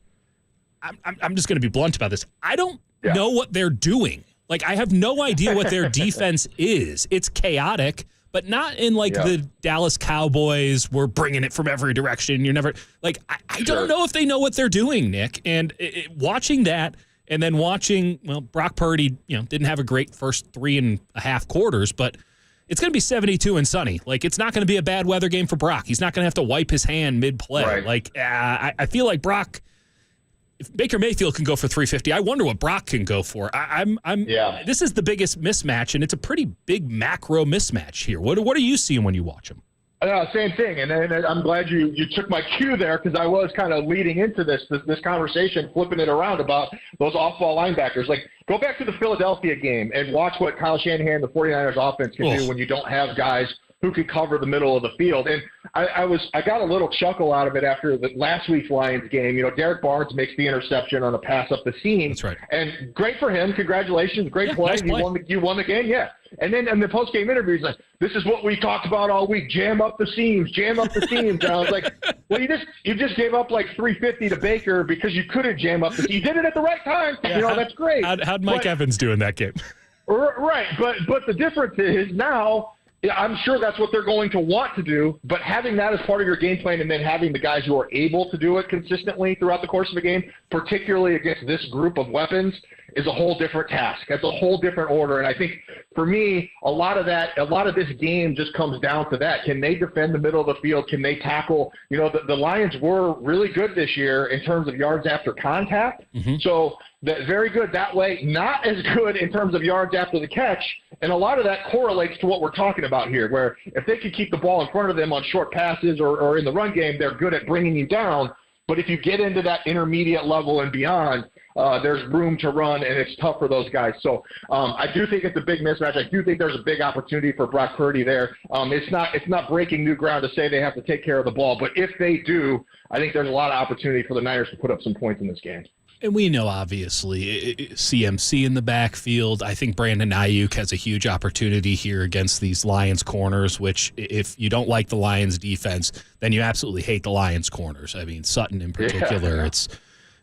I'm just going to be blunt about this. I don't know what they're doing. Like, I have no idea what their defense is. It's chaotic, but not in, like, the Dallas Cowboys, we're bringing it from every direction. You're never – like, I don't know if they know what they're doing, Nick. And watching that and then watching – well, Brock Purdy, didn't have a great first 3.5 quarters, but it's going to be 72 and sunny. Like, it's not going to be a bad weather game for Brock. He's not going to have to wipe his hand mid-play. Right. Like, I feel like Brock – if Baker Mayfield can go for 350, I wonder what Brock can go for. This is the biggest mismatch, and it's a pretty big macro mismatch here. What are you seeing when you watch them? Same thing, and I'm glad you took my cue there because I was kind of leading into this conversation, flipping it around about those off-ball linebackers. Like, go back to the Philadelphia game and watch what Kyle Shanahan, the 49ers offense, can do when you don't have guys who can cover the middle of the field. And I got a little chuckle out of it after the last week's Lions game. Derek Barnes makes the interception on a pass up the seam. That's right. And great for him. Congratulations. Great play. Nice play. You won the game. Yeah. And then in the post-game interview, he's like, this is what we talked about all week. Jam up the seams. Jam up the seams. And I was like, well, you just gave up like 350 to Baker because you couldn't jam up the seams. You did it at the right time. Yeah, that's great. How'd Mike Evans do in that game? Right. But the difference is now – I'm sure that's what they're going to want to do, but having that as part of your game plan and then having the guys who are able to do it consistently throughout the course of the game, particularly against this group of weapons, is a whole different task. That's a whole different order. And I think for me, a lot of this game just comes down to that. Can they defend the middle of the field? Can they tackle? The Lions were really good this year in terms of yards after contact. So that's very good that way. Not as good in terms of yards after the catch. And a lot of that correlates to what we're talking about here, where if they can keep the ball in front of them on short passes or in the run game, they're good at bringing you down. But if you get into that intermediate level and beyond, there's room to run, and it's tough for those guys. So I do think it's a big mismatch. I do think there's a big opportunity for Brock Purdy there. It's not breaking new ground to say they have to take care of the ball, but if they do, I think there's a lot of opportunity for the Niners to put up some points in this game. And we know, obviously, CMC in the backfield. I think Brandon Aiyuk has a huge opportunity here against these Lions corners, which if you don't like the Lions defense, then you absolutely hate the Lions corners. I mean, Sutton in particular,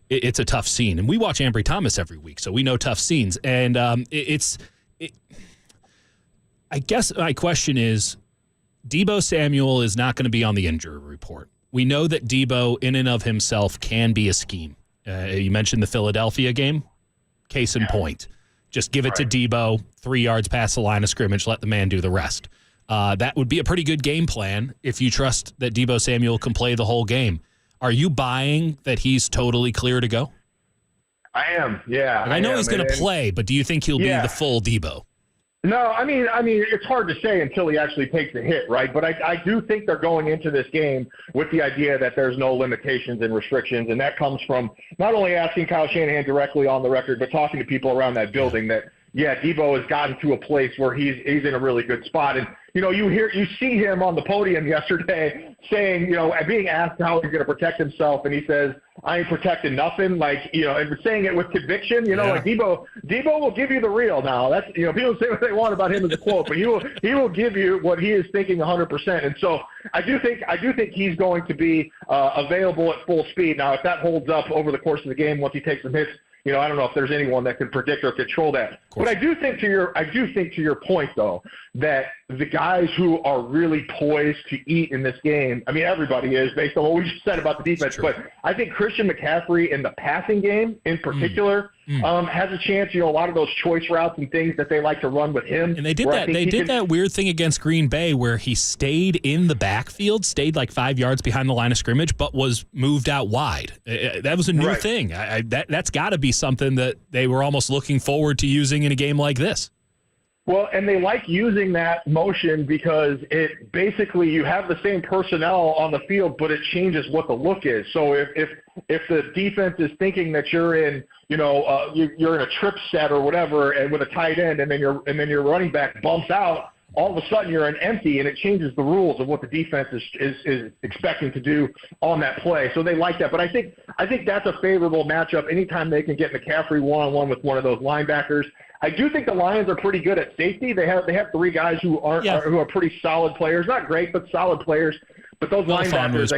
it's a tough scene. And we watch Ambry Thomas every week, so we know tough scenes. And I guess my question is, Deebo Samuel is not going to be on the injury report. We know that Deebo, in and of himself, can be a scheme. You mentioned the Philadelphia game. Case in point. Just give it to Deebo, 3 yards past the line of scrimmage, let the man do the rest. That would be a pretty good game plan if you trust that Deebo Samuel can play the whole game. Are you buying that he's totally clear to go? I am, yeah. I know he's going to play, but do you think he'll be the full Deebo? No, I mean, it's hard to say until he actually takes the hit, right? But I do think they're going into this game with the idea that there's no limitations and restrictions, and that comes from not only asking Kyle Shanahan directly on the record, but talking to people around that building that, Deebo has gotten to a place where he's in a really good spot. And, you see him on the podium yesterday saying, being asked how he's going to protect himself, and he says, I ain't protecting nothing, and saying it with conviction, like Deebo will give you the real now. That's, people say what they want about him as a quote, but he will give you what he is thinking 100%. And so I do think he's going to be available at full speed. Now, if that holds up over the course of the game, once he takes some hits, I don't know if there's anyone that can predict or control that. But I do think to your point though, that the guys who are really poised to eat in this game, I mean, everybody is based on what we just said about the defense, but I think Christian McCaffrey in the passing game in particular has a chance. A lot of those choice routes and things that they like to run with him. And they did that. They did that weird thing against Green Bay where he stayed in the backfield, stayed like 5 yards behind the line of scrimmage, but was moved out wide. That was a new thing. That's got to be something that they were almost looking forward to using in a game like this. Well, and they like using that motion because it basically you have the same personnel on the field, but it changes what the look is. So if the defense is thinking that you're in, you're in a trip set or whatever, and with a tight end, and then your running back bumps out, all of a sudden you're an empty, and it changes the rules of what the defense is expecting to do on that play. So they like that. But I think that's a favorable matchup anytime they can get McCaffrey one-on-one with one of those linebackers. I do think the Lions are pretty good at safety. They have 3 guys who are pretty solid players. Not great, but solid players. But those linebackers,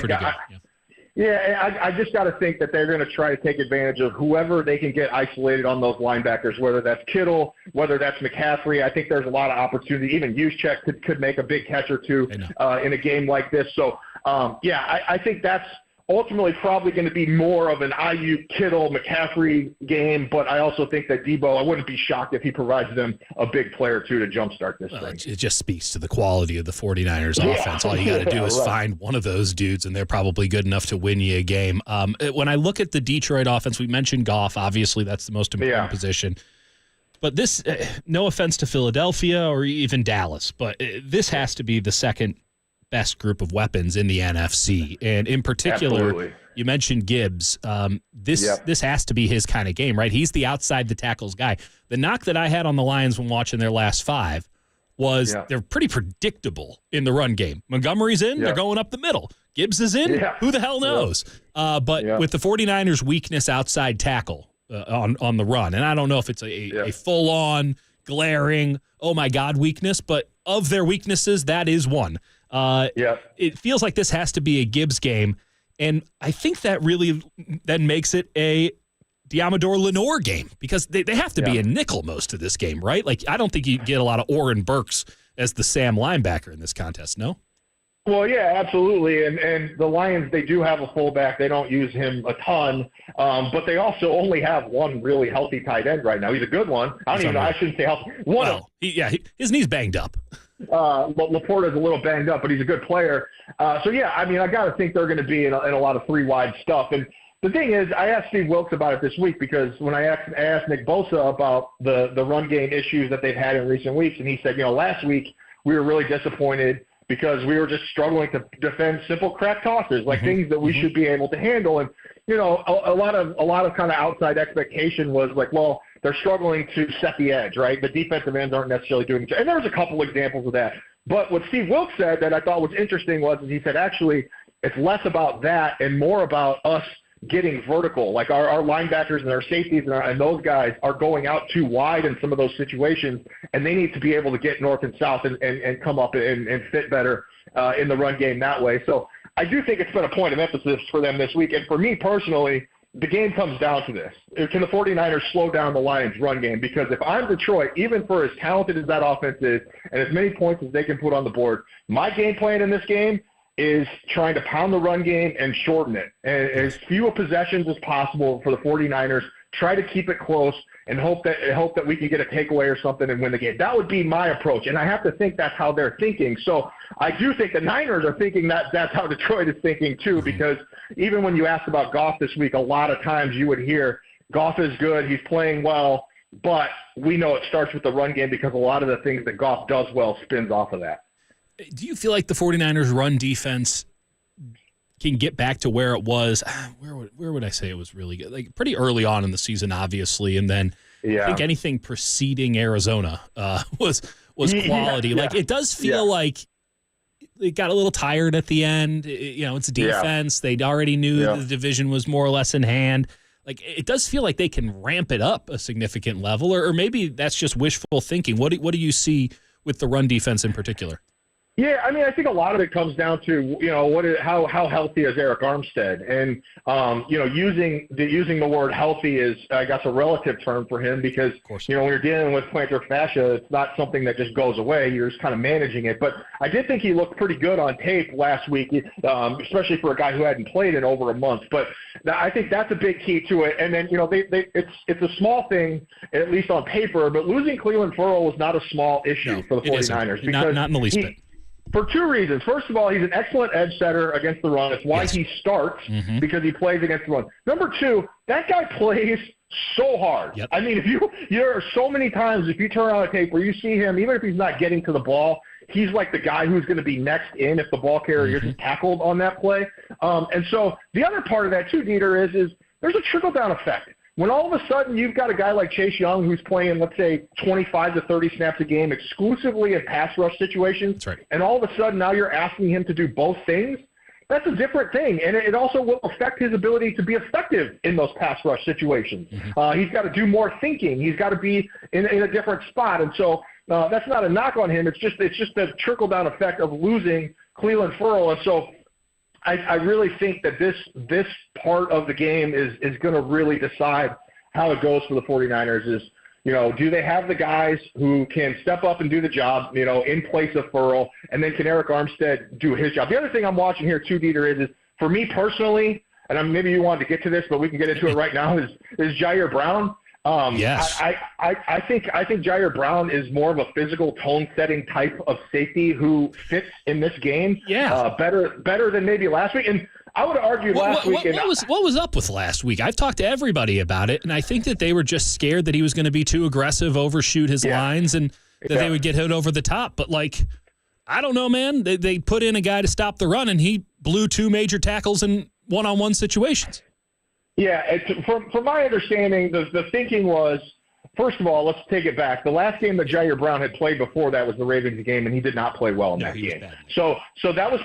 I just got to think that they're going to try to take advantage of whoever they can get isolated on those linebackers, whether that's Kittle, whether that's McCaffrey. I think there's a lot of opportunity. Even Juszczyk could make a big catch or two in a game like this. So, I think that's ultimately probably going to be more of an Aiyuk, Kittle, McCaffrey game, but I also think that Debo, I wouldn't be shocked if he provides them a big play or two to jumpstart this thing. It just speaks to the quality of the 49ers offense. All you got to do is find one of those dudes, and they're probably good enough to win you a game. When I look at the Detroit offense, we mentioned Goff. Obviously, that's the most important position. But this, no offense to Philadelphia or even Dallas, but this has to be the second best group of weapons in the NFC. And in particular, you mentioned Gibbs. This has to be his kind of game, right? He's the outside the tackles guy. The knock that I had on the Lions when watching their last 5 was they're pretty predictable in the run game. Montgomery's in, they're going up the middle. Gibbs is in, who the hell knows? But with the 49ers' weakness outside tackle on the run, and I don't know if it's a full-on, glaring, oh my God weakness, but of their weaknesses, that is one. It feels like this has to be a Gibbs game, and I think that really then makes it a Diamador Lenore game because they have to be a nickel most of this game, right? Like, I don't think you get a lot of Oren Burks as the Sam linebacker in this contest, no? Well, yeah, absolutely. And the Lions, they do have a fullback. They don't use him a ton, but they also only have one really healthy tight end right now. He's a good one. I shouldn't say healthy. His knee's banged up. But Laporta's a little banged up, but he's a good player. I got to think they're going to be in a lot of 3-wide stuff. And the thing is, I asked Steve Wilks about it this week because when I asked Nick Bosa about the run game issues that they've had in recent weeks, and he said, last week we were really disappointed because we were just struggling to defend simple crack tosses, like things that we should be able to handle. And, a lot of kind of outside expectation was like, well, they're struggling to set the edge, right? The defensive ends aren't necessarily doing it. And there was a couple examples of that. But what Steve Wilks said that I thought was interesting was he said, actually, it's less about that and more about us getting vertical. Like our linebackers and our safeties and those guys are going out too wide in some of those situations, and they need to be able to get north and south and come up and fit better in the run game that way. So I do think it's been a point of emphasis for them this week. And for me personally, the game comes down to this. Can the 49ers slow down the Lions' run game? Because if I'm Detroit, even for as talented as that offense is and as many points as they can put on the board, my game plan in this game is trying to pound the run game and shorten it. And as few possessions as possible for the 49ers, try to keep it close and hope that we can get a takeaway or something and win the game. That would be my approach. And I have to think that's how they're thinking. So I do think the Niners are thinking that that's how Detroit is thinking too, because even when you asked about Goff this week, a lot of times you would hear Goff is good, he's playing well, but we know it starts with the run game because a lot of the things that Goff does well spins off of that. Do you feel like the 49ers run defense can get back to where it was? Where would I say it was really good? Like pretty early on in the season, obviously, and then I think anything preceding Arizona was quality. Like it does feel like they got a little tired at the end. It's defense. They already knew the division was more or less in hand. Like it does feel like they can ramp it up a significant level, or maybe that's just wishful thinking. What do you see with the run defense in particular? Yeah, I mean, I think a lot of it comes down to, how healthy is Aiyuk Armstead? And, using the word healthy is, I guess, a relative term for him because, when you're dealing with plantar fascia, it's not something that just goes away. You're just kind of managing it. But I did think he looked pretty good on tape last week, especially for a guy who hadn't played in over a month. But I think that's a big key to it. And then, it's a small thing, at least on paper, but losing Cleveland Ferrell was not a small issue for the 49ers. Because not in the least bit. For two reasons. First of all, he's an excellent edge setter against the run. It's why he starts, because he plays against the run. Number two, that guy plays so hard. Yep. I mean, there are so many times if you turn on a tape where you see him, even if he's not getting to the ball, he's like the guy who's going to be next in if the ball carrier gets tackled on that play. And so the other part of that too, Dieter, is there's a trickle-down effect. When all of a sudden you've got a guy like Chase Young who's playing, let's say, 25 to 30 snaps a game exclusively in pass rush situations, that's right, and all of a sudden now you're asking him to do both things, that's a different thing. And it also will affect his ability to be effective in those pass rush situations. He's got to do more thinking. He's got to be in a different spot. And so that's not a knock on him. It's just the trickle-down effect of losing Cleveland Ferrell. And so I really think that this part of the game is going to really decide how it goes for the 49ers is, do they have the guys who can step up and do the job, in place of Ferrell, and then can Aiyuk Armstead do his job? The other thing I'm watching here too, Dieter, is for me personally, and maybe you wanted to get to this, but we can get into it right now, is Jair Brown. Yes. I think Jair Brown is more of a physical tone-setting type of safety who fits in this game better than maybe last week. And I would argue last week. What was up with last week? I've talked to everybody about it, and I think that they were just scared that he was going to be too aggressive, overshoot his lines, and that they would get hit over the top. But, I don't know, man. They put in a guy to stop the run, and he blew two major tackles in one-on-one situations. Yeah, from my understanding, the thinking was, first of all, let's take it back. The last game that Jair Brown had played before that was the Ravens game, and he did not play well in that game. So that was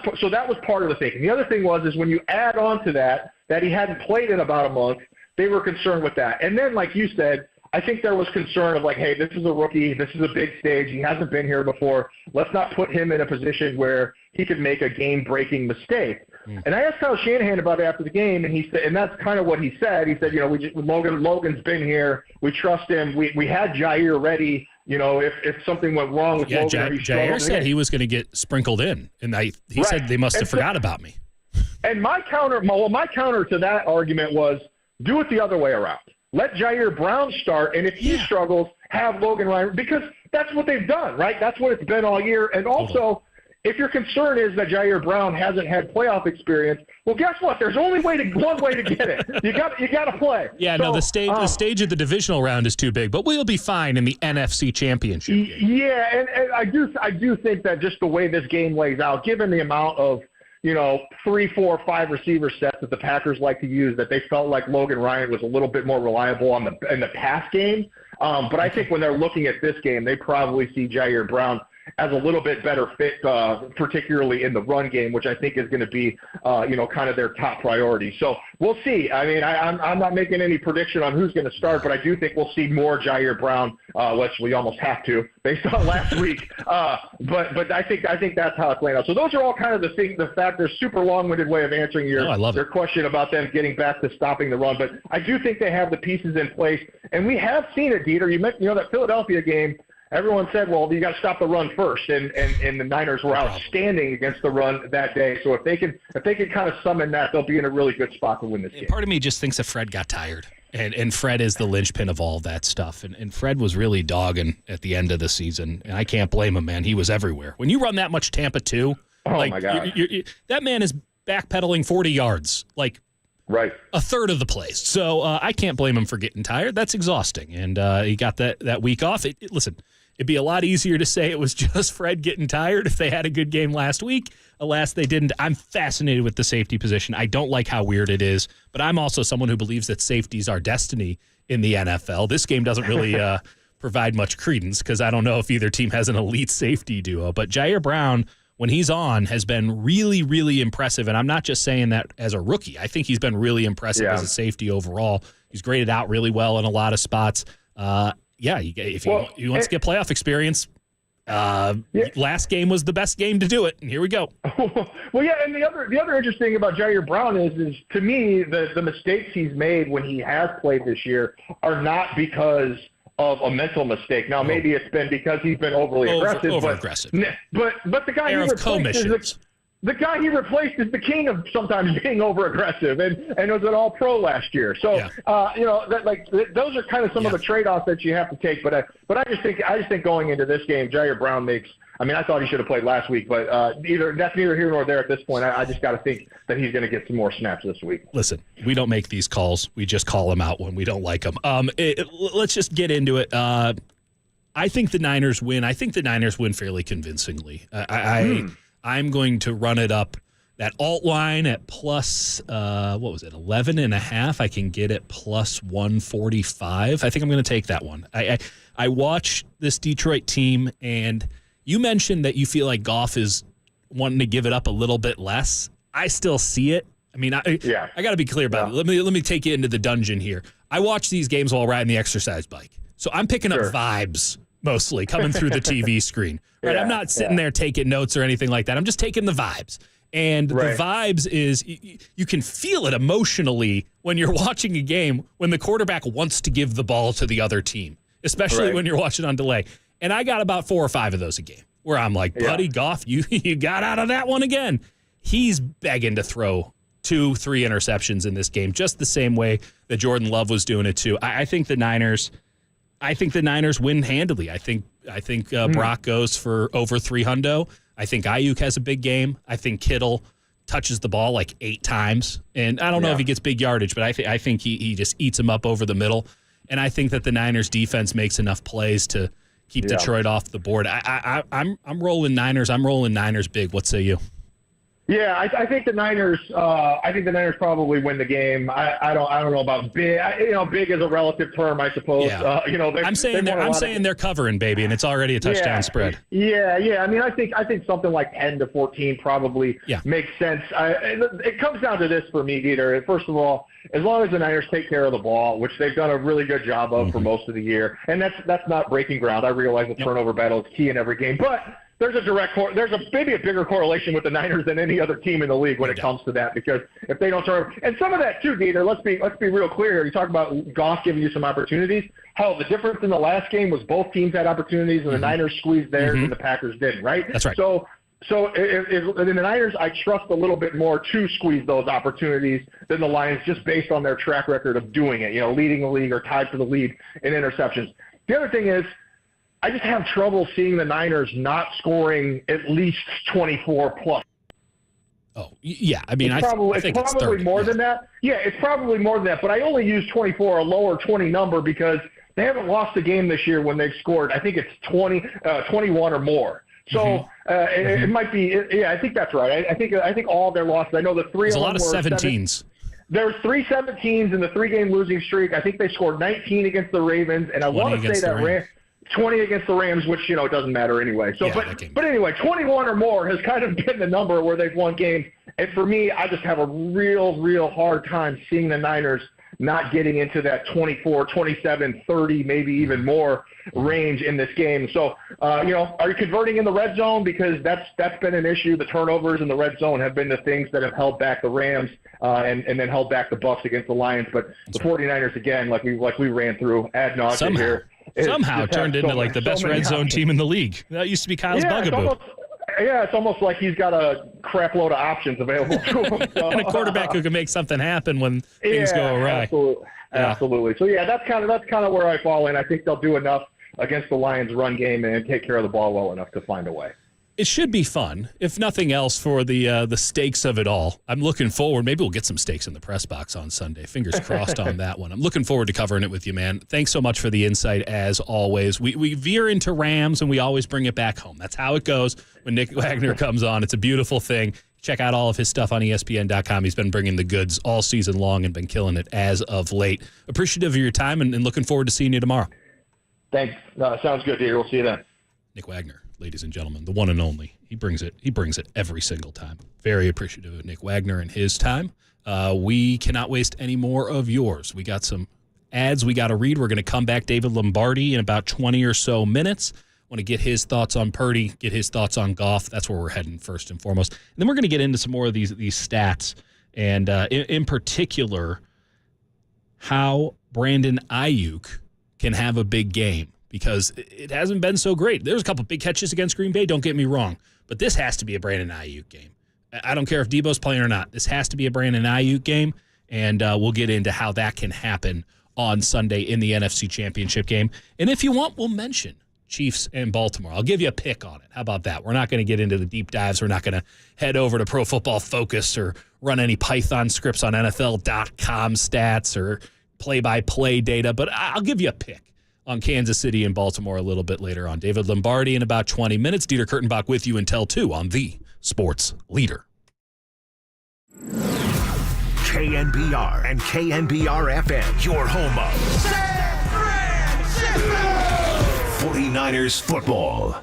part of the thinking. The other thing was when you add on to that he hadn't played in about a month, they were concerned with that. And then, like you said, I think there was concern of hey, this is a rookie, this is a big stage, he hasn't been here before. Let's not put him in a position where he could make a game-breaking mistake. And I asked Kyle Shanahan about it after the game, and he said, and that's kind of what he said. He said, Logan's been here, we trust him. We had Jair ready. If something went wrong with Logan, Jair said he was going to get sprinkled in, and he said they must have forgot about me. And my counter to that argument was do it the other way around. Let Jair Brown start, and if he struggles, have Logan Ryan, because that's what they've done, right? That's what it's been all year. And also, if your concern is that Jair Brown hasn't had playoff experience, well, guess what? There's only one way to get it. You got to play. Yeah, the stage of the divisional round is too big, but we'll be fine in the NFC Championship game. Yeah, and I do think that just the way this game lays out, given the amount of 3, 4, 5 receiver sets that the Packers like to use, that they felt like Logan Ryan was a little bit more reliable in the pass game. But I think when they're looking at this game, they probably see Jair Brown as a little bit better fit, particularly in the run game, which I think is going to be, kind of their top priority. So we'll see. I mean, I'm not making any prediction on who's going to start, but I do think we'll see more Jair Brown, which we almost have to based on last week. But I think that's how it's playing out. So those are all kind of the factors. Super long-winded way of answering your question about them getting back to stopping the run. But I do think they have the pieces in place, and we have seen it, Dieter. You mentioned, that Philadelphia game. Everyone said, well, you got to stop the run first, and the Niners were outstanding against the run that day. So if they can kind of summon that, they'll be in a really good spot to win this game. Part of me just thinks that Fred got tired, and Fred is the linchpin of all that stuff. And Fred was really dogging at the end of the season, and I can't blame him, man. He was everywhere. When you run that much Tampa 2, my God, that man is backpedaling 40 yards, right, a third of the plays. So I can't blame him for getting tired. That's exhausting, and he got that week off. Listen. It'd be a lot easier to say it was just Fred getting tired if they had a good game last week. Alas, they didn't. I'm fascinated with the safety position. I don't like how weird it is, but I'm also someone who believes that safeties are destiny in the NFL. This game doesn't really provide much credence because I don't know if either team has an elite safety duo. But Jair Brown, when he's on, has been really, really impressive. And I'm not just saying that as a rookie. I think he's been really impressive as a safety overall. He's graded out really well in a lot of spots. If he wants to get playoff experience, Last game was the best game to do it, and here we go. Well, yeah, and the other interesting thing about Jair Brown is to me the mistakes he's made when he has played this year are not because of a mental mistake. Now, maybe it's been because he's been overly aggressive. Over-aggressive. But the guy he replaced the guy he replaced is the king of sometimes being over-aggressive, and was an all-pro last year. So, those are kind of some of the trade-offs that you have to take. But I just think going into this game, Jair Brown makes. I mean, I thought he should have played last week, but that's neither here nor there at this point. I just got to think that he's going to get some more snaps this week. Listen, we don't make these calls. We just call them out when we don't like them. Let's just get into it. I think the Niners win. I think the Niners win fairly convincingly. I'm going to run it up. That alt line at plus, 11.5. I can get it plus 145. I think I'm going to take that one. I watch this Detroit team, and you mentioned that you feel like Goff is wanting to give it up a little bit less. I still see it. I mean, I got to be clear about it. Let me take you into the dungeon here. I watch these games while riding the exercise bike, so I'm picking up vibes mostly coming through the TV screen. Right? I'm not sitting there taking notes or anything like that. I'm just taking the vibes. And the vibes is you can feel it emotionally when you're watching a game when the quarterback wants to give the ball to the other team, especially when you're watching on delay. And I got about 4 or 5 of those a game where I'm like, buddy, Goff, you got out of that one again. He's begging to throw 2-3 interceptions in this game, just the same way that Jordan Love was doing it too. I think the Niners win handily. I think Brock goes for over 300. I think Aiyuk has a big game. I think Kittle touches the ball like 8 times. And I don't know if he gets big yardage, but I think he just eats him up over the middle. And I think that the Niners defense makes enough plays to keep Detroit off the board. I'm rolling Niners. I'm rolling Niners big. What say you? Yeah, I think the Niners. I think the Niners probably win the game. I don't know about big. Big is a relative term, I suppose. Yeah. I'm saying they're covering, baby, and it's already a touchdown spread. Yeah. I mean, I think something like 10-14 probably makes sense. It comes down to this for me, Dieter. First of all, as long as the Niners take care of the ball, which they've done a really good job of for most of the year, and that's not breaking ground. I realize the turnover battle is key in every game, but there's maybe a bigger correlation with the Niners than any other team in the league when it comes to that, because if they don't turn, and some of that too, Dieter, let's be real clear here. You talk about Goff giving you some opportunities. Hell, the difference in the last game was both teams had opportunities, and the Niners squeezed theirs and the Packers didn't, right? That's right. So in the Niners, I trust a little bit more to squeeze those opportunities than the Lions, just based on their track record of doing it, leading the league or tied for the lead in interceptions. The other thing is, I just have trouble seeing the Niners not scoring at least 24 plus. Oh, yeah. I mean, it's probably more than that. Yeah, it's probably more than that. But I only use 24, a lower 20 number, because they haven't lost a game this year when they've scored. I think it's 21 or more. So it might be. I think that's right. I think all their losses. I know the 3 There's a lot of 17s. There were 3 17s in the 3-game losing streak. I think they scored 19 against the Ravens, and I want to say that 20 against the Rams, which, it doesn't matter anyway. So, but anyway, 21 or more has kind of been the number where they've won games. And for me, I just have a real hard time seeing the Niners not getting into that 24, 27, 30, maybe even more range in this game. So, are you converting in the red zone? Because that's been an issue. The turnovers in the red zone have been the things that have held back the Rams and then held back the Bucs against the Lions. But the 49ers, again, like we ran through ad nauseum here, somehow turned into like the best red zone team in the league. That used to be Kyle's bugaboo. It's almost like he's got a crap load of options available to him. So, and a quarterback who can make something happen when things go awry. Absolutely. So that's kind of where I fall in. I think they'll do enough against the Lions' run game and take care of the ball well enough to find a way. It should be fun, if nothing else, for the stakes of it all. I'm looking forward. Maybe we'll get some stakes in the press box on Sunday. Fingers crossed on that one. I'm looking forward to covering it with you, man. Thanks so much for the insight, as always. We veer into Rams, and we always bring it back home. That's how it goes when Nick Wagner comes on. It's a beautiful thing. Check out all of his stuff on ESPN.com. He's been bringing the goods all season long and been killing it as of late. Appreciative of your time, and looking forward to seeing you tomorrow. Thanks. Sounds good, dear. We'll see you then. Nick Wagner, ladies and gentlemen, the one and only. He brings it every single time. Very appreciative of Nick Wagner and his time. We cannot waste any more of yours. We got some ads we got to read. We're going to come back, David Lombardi, in about 20 or so minutes. Want to get his thoughts on Purdy, get his thoughts on Goff. That's where we're heading first and foremost. And then we're going to get into some more of these stats, and in particular, how Brandon Aiyuk can have a big game, because it hasn't been so great. There's a couple big catches against Green Bay, don't get me wrong, but this has to be a Brandon Aiyuk game. I don't care if Debo's playing or not. This has to be a Brandon Aiyuk game, and we'll get into how that can happen on Sunday in the NFC Championship game. And if you want, we'll mention Chiefs and Baltimore. I'll give you a pick on it. How about that? We're not going to get into the deep dives. We're not going to head over to Pro Football Focus or run any Python scripts on NFL.com stats or play-by-play data, but I'll give you a pick on Kansas City and Baltimore a little bit later on. David Lombardi in about 20 minutes. Dieter Kurtenbach with you until 2 on the Sports Leader. KNBR and KNBR FM, your home of San Francisco 49ers football.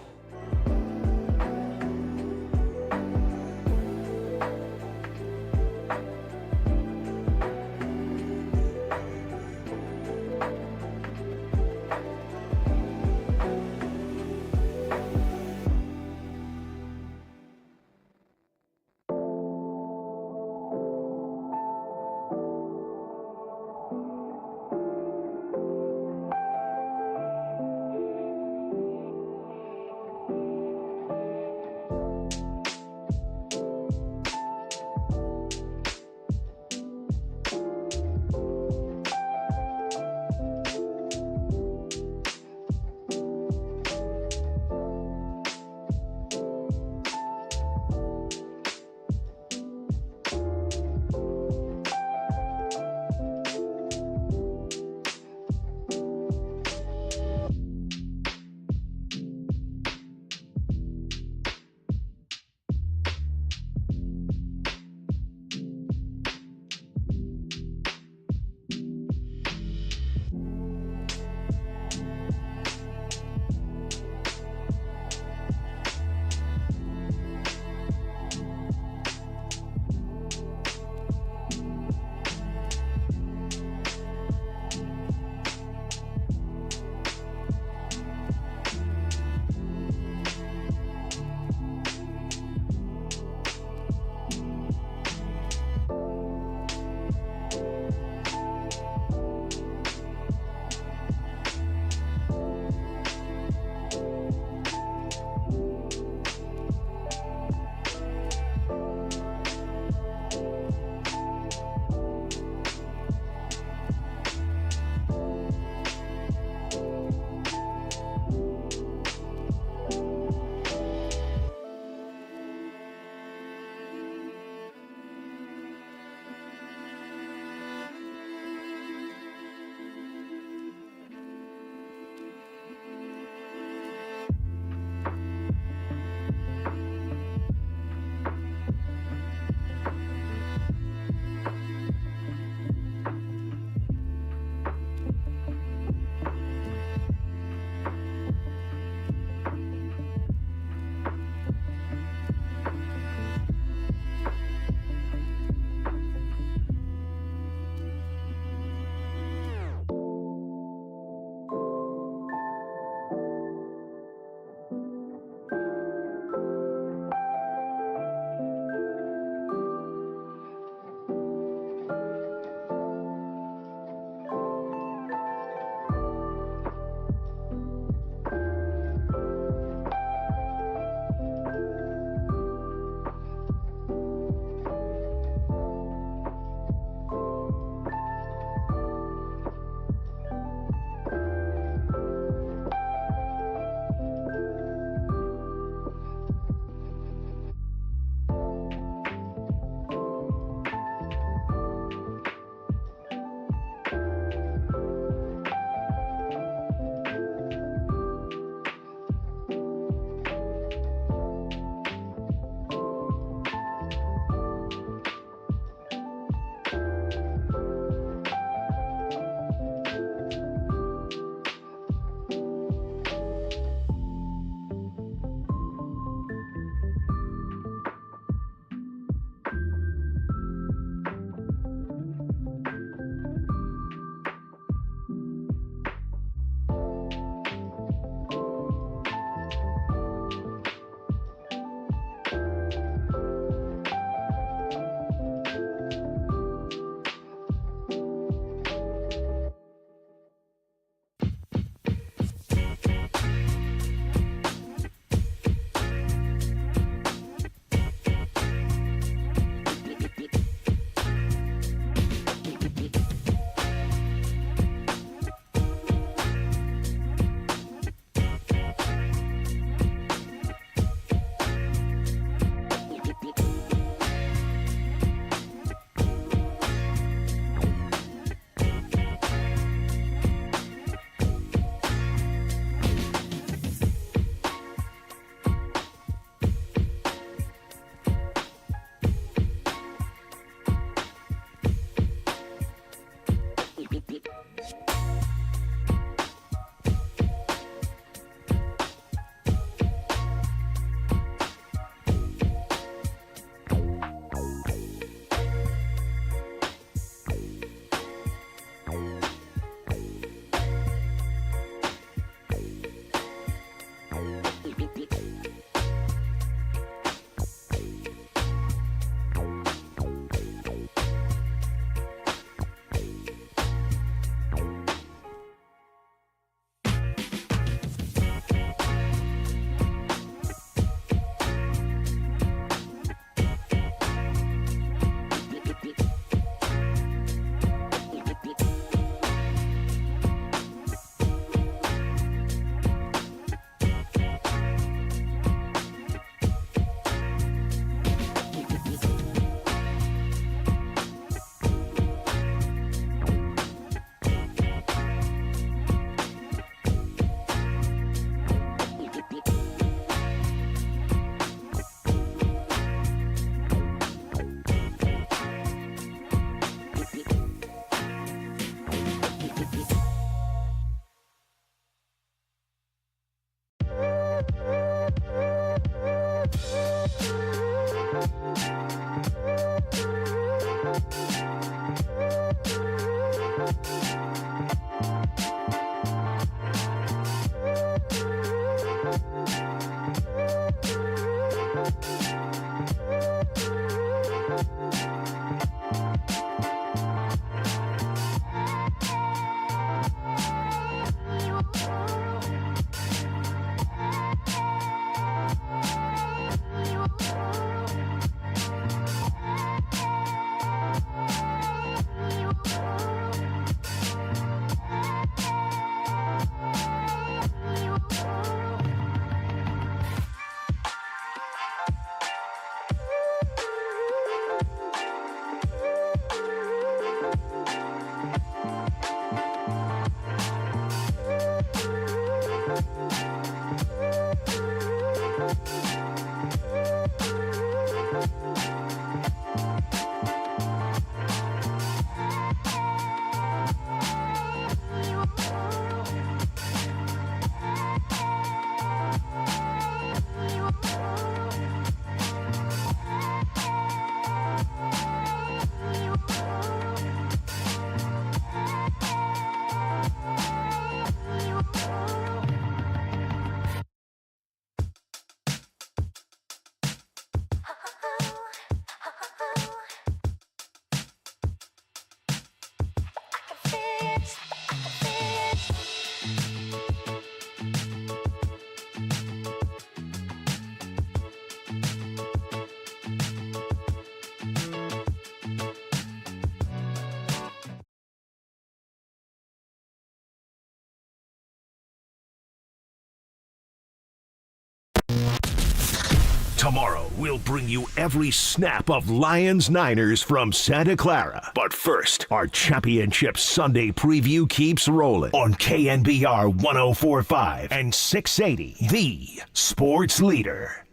Tomorrow, we'll bring you every snap of Lions-Niners from Santa Clara. But first, our Championship Sunday preview keeps rolling on KNBR 104.5 and 680, the sports leader.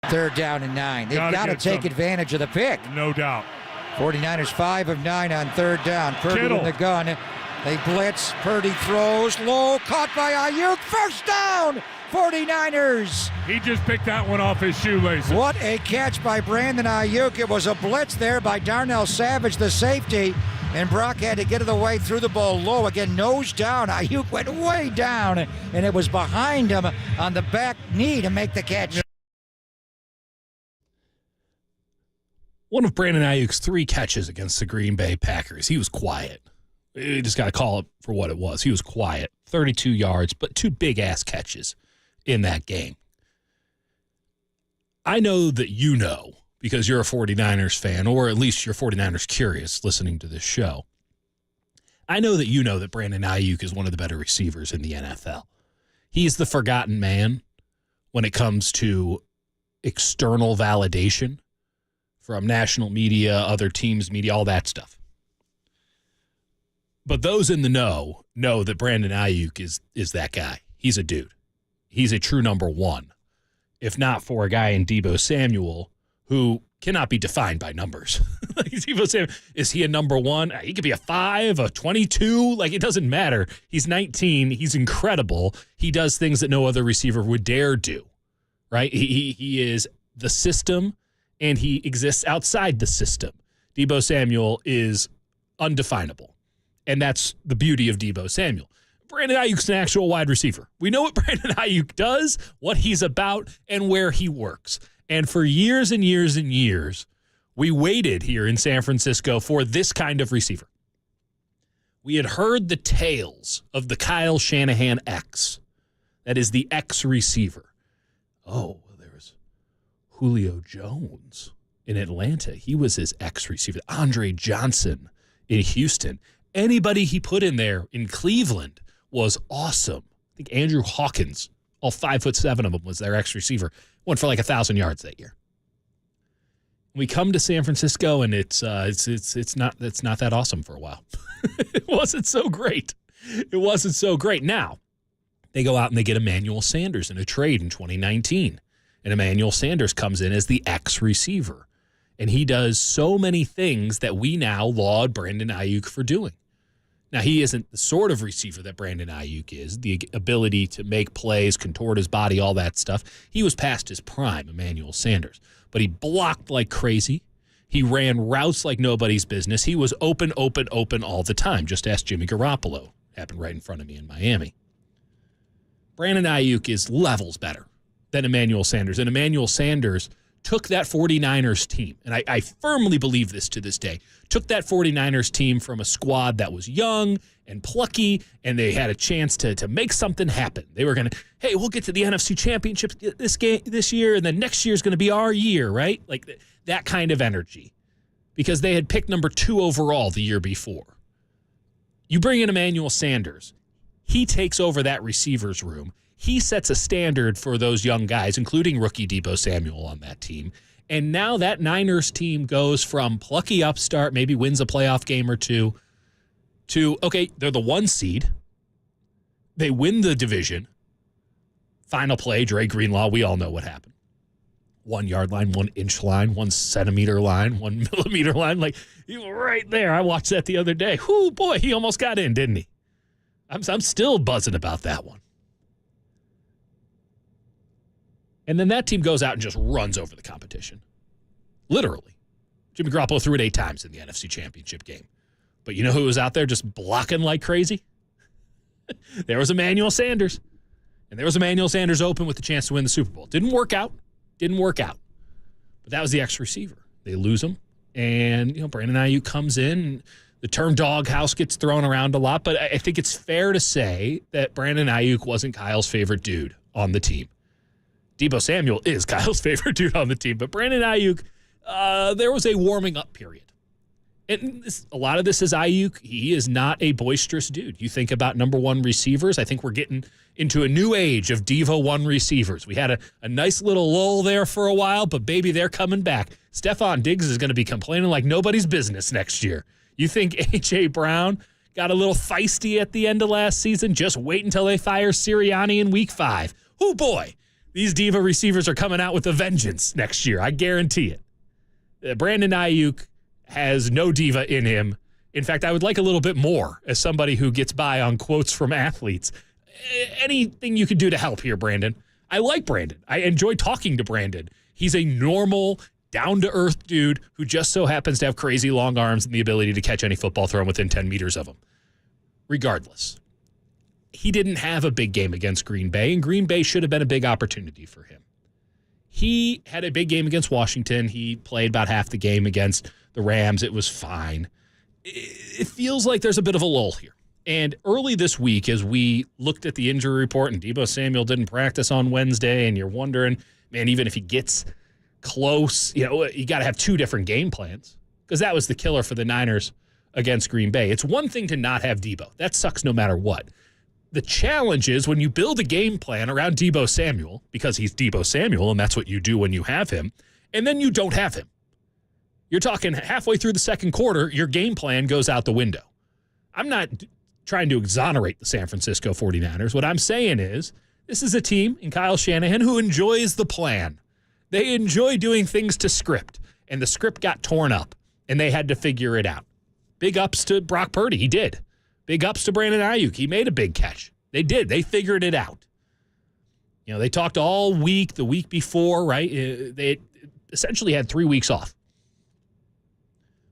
3rd down and 9. They've got to take advantage of the pick. No doubt. 49ers 5 of 9 on 3rd down. Purdy in the gun. They blitz. Purdy throws low. Caught by Aiyuk. First down. 49ers. He just picked that one off his shoelaces. What a catch by Brandon Aiyuk. It was a blitz there by Darnell Savage, the safety. And Brock had to get it away, threw the ball low. Again, nose down. Aiyuk went way down. And it was behind him on the back knee to make the catch. One of Brandon Aiyuk's 3 catches against the Green Bay Packers. He was quiet. You just got to call it for what it was. He was quiet. 32 yards, but 2 big-ass catches in that game. I know that you know, because you're a 49ers fan, or at least you're 49ers curious listening to this show. I know that you know that Brandon Aiyuk is one of the better receivers in the NFL. He's the forgotten man when it comes to external validation from national media, other teams' media, all that stuff. But those in the know that Brandon Aiyuk is that guy. He's a dude. He's a true number 1, if not for a guy in Deebo Samuel who cannot be defined by numbers. Like Deebo Samuel, is he a number 1? He could be a 5, a 22. Like, it doesn't matter. He's 19. He's incredible. He does things that no other receiver would dare do, right? He is the system, and he exists outside the system. Deebo Samuel is undefinable, and that's the beauty of Deebo Samuel. Brandon Aiyuk's an actual wide receiver. We know what Brandon Aiyuk does, what he's about, and where he works. And for years and years and years, we waited here in San Francisco for this kind of receiver. We had heard the tales of the Kyle Shanahan X. That is the X receiver. Oh, there was Julio Jones in Atlanta. He was his X receiver. Andre Johnson in Houston. Anybody he put in there in Cleveland was awesome. I think Andrew Hawkins, all 5'7" of them, was their X receiver. Went for like 1,000 yards that year. We come to San Francisco, and it's not that awesome for a while. It wasn't so great. It wasn't so great. Now they go out and they get Emmanuel Sanders in a trade in 2019, and Emmanuel Sanders comes in as the X receiver, and he does so many things that we now laud Brandon Aiyuk for doing. Now, he isn't the sort of receiver that Brandon Aiyuk is, the ability to make plays, contort his body, all that stuff. He was past his prime, Emmanuel Sanders. But he blocked like crazy. He ran routes like nobody's business. He was open all the time. Just ask Jimmy Garoppolo. Happened right in front of me in Miami. Brandon Aiyuk is levels better than Emmanuel Sanders. And Emmanuel Sanders took that 49ers team, and I firmly believe this to this day, took that 49ers team from a squad that was young and plucky, and they had a chance to make something happen. They were going to, hey, we'll get to the NFC Championship this year, and then next year is going to be our year, right? Like that kind of energy, because they had picked number 2 overall the year before. You bring in Emmanuel Sanders. He takes over that receivers room. He sets a standard for those young guys, including rookie Deebo Samuel on that team. And now that Niners team goes from plucky upstart, maybe wins a playoff game or two, to, okay, they're the 1 seed. They win the division. Final play, Dre Greenlaw, we all know what happened. 1 yard line, 1 inch line, 1 centimeter line, 1 millimeter line. Like, he was right there. I watched that the other day. Whoo, boy, he almost got in, didn't he? I'm still buzzing about that one. And then that team goes out and just runs over the competition. Literally. Jimmy Garoppolo threw it 8 times in the NFC Championship game. But you know who was out there just blocking like crazy? There was Emmanuel Sanders. And there was Emmanuel Sanders open with the chance to win the Super Bowl. Didn't work out. But that was the X receiver. They lose him. And, Brandon Aiyuk comes in. The term doghouse gets thrown around a lot. But I think it's fair to say that Brandon Aiyuk wasn't Kyle's favorite dude on the team. Deebo Samuel is Kyle's favorite dude on the team. But Brandon Aiyuk, there was a warming up period. And a lot of this is Aiyuk. He is not a boisterous dude. You think about number one receivers. I think we're getting into a new age of Diva 1 receivers. We had a nice little lull there for a while, but baby, they're coming back. Stephon Diggs is going to be complaining like nobody's business next year. You think A.J. Brown got a little feisty at the end of last season? Just wait until they fire Sirianni in week 5. Oh, boy. These Diva receivers are coming out with a vengeance next year. I guarantee it. Brandon Aiyuk has no diva in him. In fact, I would like a little bit more as somebody who gets by on quotes from athletes. Anything you could do to help here, Brandon. I like Brandon. I enjoy talking to Brandon. He's a normal, down-to-earth dude who just so happens to have crazy long arms and the ability to catch any football thrown within 10 meters of him. Regardless, he didn't have a big game against Green Bay, and Green Bay should have been a big opportunity for him. He had a big game against Washington. He played about half the game against the Rams. It was fine. It feels like there's a bit of a lull here. And early this week, as we looked at the injury report and Deebo Samuel didn't practice on Wednesday, and you're wondering, man, even if he gets close, you got to have 2 different game plans, because that was the killer for the Niners against Green Bay. It's one thing to not have Deebo. That sucks no matter what. The challenge is when you build a game plan around Deebo Samuel, because he's Deebo Samuel, and that's what you do when you have him, and then you don't have him. You're talking halfway through the second quarter, your game plan goes out the window. I'm not trying to exonerate the San Francisco 49ers. What I'm saying is this is a team in Kyle Shanahan who enjoys the plan. They enjoy doing things to script, and the script got torn up, and they had to figure it out. Big ups to Brock Purdy. He did. Big ups to Brandon Aiyuk. He made a big catch. They did. They figured it out. They talked all week, the week before, right? They essentially had 3 weeks off.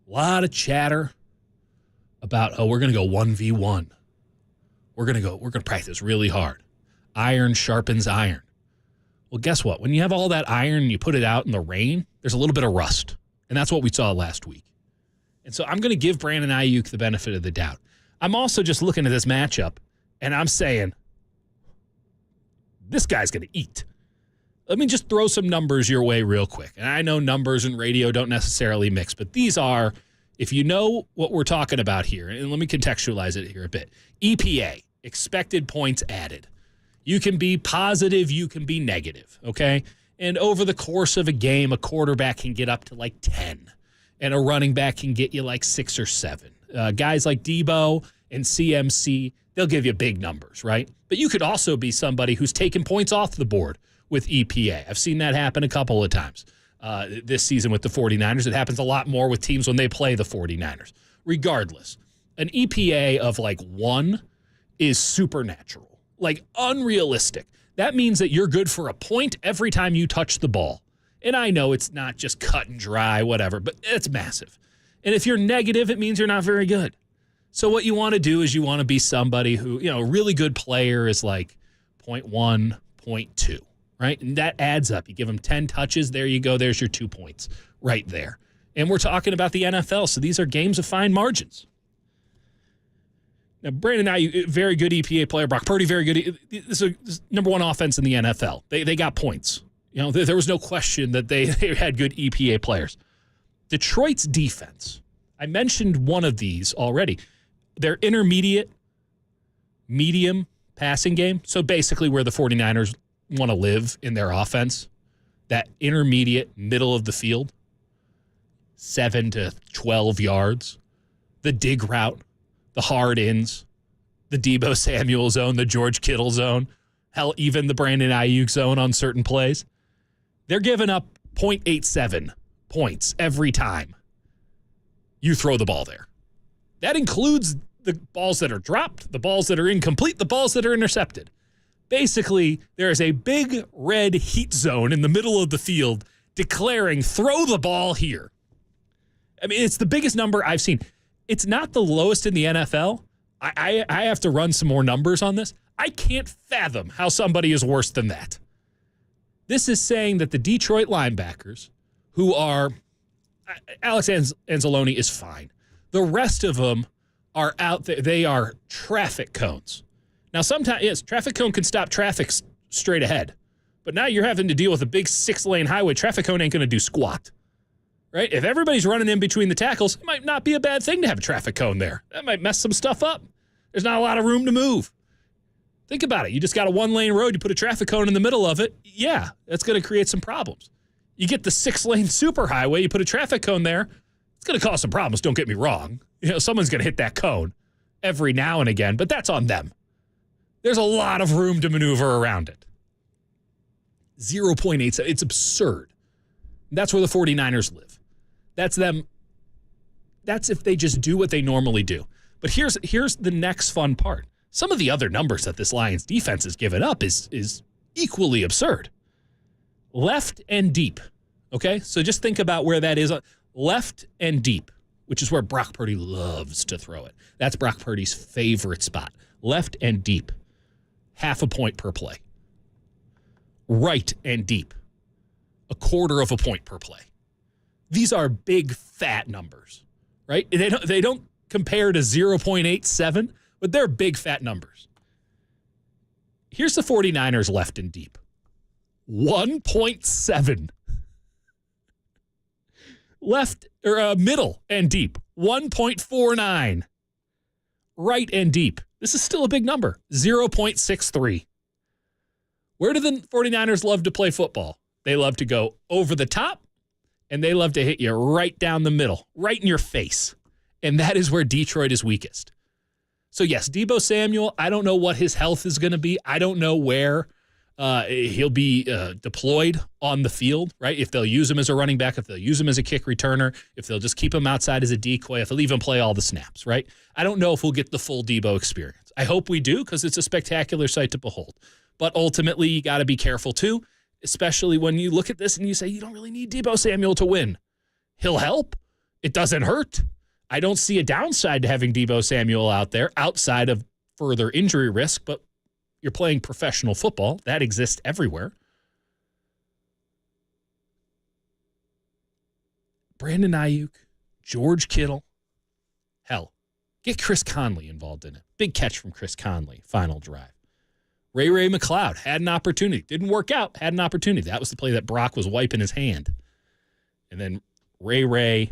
A lot of chatter about, we're going to go 1v1. We're going to practice really hard. Iron sharpens iron. Well, guess what? When you have all that iron and you put it out in the rain, there's a little bit of rust. And that's what we saw last week. And so I'm going to give Brandon Aiyuk the benefit of the doubt. I'm also just looking at this matchup, and I'm saying, this guy's going to eat. Let me just throw some numbers your way real quick. And I know numbers and radio don't necessarily mix, but these are, if you know what we're talking about here, and let me contextualize it here a bit. EPA, expected points added. You can be positive, you can be negative, okay? And over the course of a game, a quarterback can get up to like 10, and a running back can get you like 6 or 7. Guys like Deebo and CMC, they'll give you big numbers, right? But you could also be somebody who's taking points off the board with EPA. I've seen that happen a couple of times this season with the 49ers. It happens a lot more with teams when they play the 49ers. Regardless, an EPA of like 1 is supernatural, like unrealistic. That means that you're good for a point every time you touch the ball. And I know it's not just cut and dry, whatever, but it's massive. And if you're negative, it means you're not very good. So what you want to do is you want to be somebody who, a really good player is like 0.1, 0.2, right? And that adds up. You give them 10 touches, there you go. There's your 2 points right there. And we're talking about the NFL, so these are games of fine margins. Now, Brandon Aiyuk, very good EPA player. Brock Purdy, very good. This is number 1 offense in the NFL. They got points. There was no question that they had good EPA players. Detroit's defense, I mentioned one of these already. Their intermediate, medium passing game, so basically where the 49ers want to live in their offense, that intermediate middle of the field, 7 to 12 yards, the dig route, the hard ins, the Deebo Samuel zone, the George Kittle zone, hell, even the Brandon Aiyuk zone on certain plays. They're giving up 0.87 points every time you throw the ball there. That includes the balls that are dropped, the balls that are incomplete, the balls that are intercepted. Basically, there is a big red heat zone in the middle of the field declaring, throw the ball here. I mean, it's the biggest number I've seen. It's not the lowest in the NFL. I have to run some more numbers on this. I can't fathom how somebody is worse than that. This is saying that the Detroit linebackers, who are, Alex Anzalone is fine. The rest of them are out there. They are traffic cones. Now, sometimes, yes, traffic cone can stop traffic straight ahead. But now you're having to deal with a big 6-lane highway. Traffic cone ain't going to do squat. right? If everybody's running in between the tackles, it might not be a bad thing to have a traffic cone there. That might mess some stuff up. There's not a lot of room to move. Think about it. You just got a one-lane road. You put a traffic cone in the middle of it. Yeah, that's going to create some problems. You get the 6-lane superhighway. You put a traffic cone there. It's going to cause some problems. Don't get me wrong. Someone's going to hit that cone every now and again, but that's on them. There's a lot of room to maneuver around it. 0.87. It's absurd. That's where the 49ers live. That's them. That's if they just do what they normally do. But here's the next fun part. Some of the other numbers that this Lions defense has given up is equally absurd. Left and deep. Okay? So just think about where that is. Left and deep, which is where Brock Purdy loves to throw it. That's Brock Purdy's favorite spot. Left and deep. 0.5 point per play. Right and deep. 0.25 point per play. These are big, fat numbers, right? They don't compare to 0.87, but they're big, fat numbers. Here's the 49ers left and deep. 1.7. Left or middle and deep. 1.49. Right and deep. This is still a big number. 0.63. Where do the 49ers love to play football? They love to go over the top, and they love to hit you right down the middle, right in your face. And that is where Detroit is weakest. So, yes, Deebo Samuel, I don't know what his health is going to be. I don't know where he'll be deployed on the field, right? If they'll use him as a running back, if they'll use him as a kick returner, if they'll just keep him outside as a decoy, if they'll even play all the snaps, right? I don't know if we'll get the full Deebo experience. I hope we do because it's a spectacular sight to behold. But ultimately, you got to be careful too, especially when you look at this and you say, you don't really need Deebo Samuel to win. He'll help. It doesn't hurt. I don't see a downside to having Deebo Samuel out there outside of further injury risk, but you're playing professional football. That exists everywhere. Brandon Aiyuk, George Kittle. Hell, get Chris Conley involved in it. Big catch from Chris Conley, final drive. Ray McLeod had an opportunity. Didn't work out, had an opportunity. That was the play that Brock was wiping his hand. And then Ray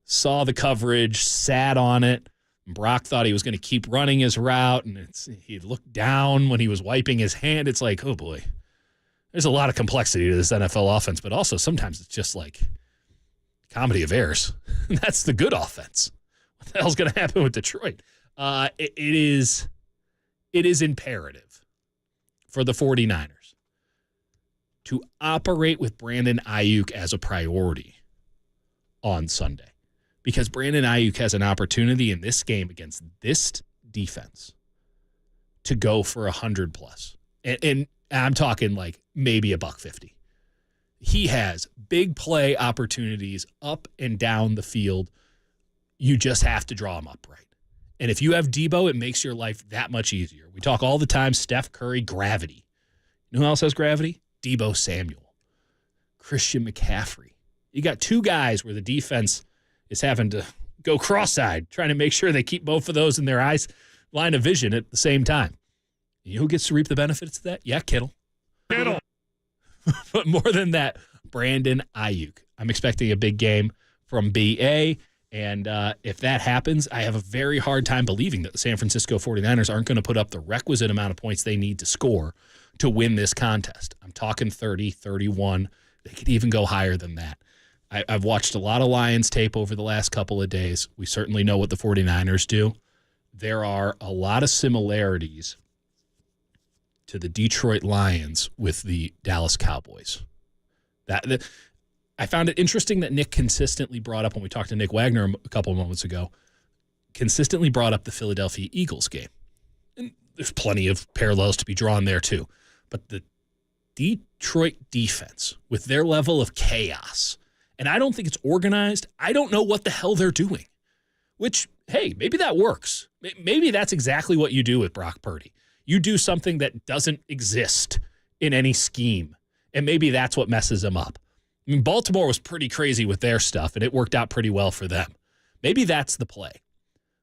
saw the coverage, sat on it. Brock thought he was going to keep running his route, and he looked down when he was wiping his hand. It's like, oh, boy. There's a lot of complexity to this NFL offense, but also sometimes it's just like comedy of errors. That's the good offense. What the hell's going to happen with Detroit? It is imperative for the 49ers to operate with Brandon Aiyuk as a priority on Sunday. Because Brandon Aiyuk has an opportunity in this game against this defense to go for 100+. And I'm talking like maybe $150. He has big play opportunities up and down the field. You just have to draw him up right. And if you have Deebo, it makes your life that much easier. We talk all the time, Steph Curry, gravity. You know who else has gravity? Deebo Samuel. Christian McCaffrey. You got two guys where the defense is having to go cross-eyed, trying to make sure they keep both of those in their eyes line of vision at the same time. You know who gets to reap the benefits of that? Yeah, Kittle. But more than that, Brandon Aiyuk. I'm expecting a big game from BA, and if that happens, I have a very hard time believing that the San Francisco 49ers aren't going to put up the requisite amount of points they need to score to win this contest. I'm talking 30, 31. They could even go higher than that. I've watched a lot of Lions tape over the last couple of days. We certainly know what the 49ers do. There are a lot of similarities to the Detroit Lions with the Dallas Cowboys. I found it interesting that Nick consistently brought up, when we talked to Nick Wagner a couple of moments ago, consistently brought up the Philadelphia Eagles game. And there's plenty of parallels to be drawn there too. But the Detroit defense, with their level of chaos, and I don't think it's organized. I don't know what the hell they're doing, which, hey, maybe that works. Maybe that's exactly what you do with Brock Purdy. You do something that doesn't exist in any scheme, and maybe that's what messes them up. I mean, Baltimore was pretty crazy with their stuff, and it worked out pretty well for them. Maybe that's the play.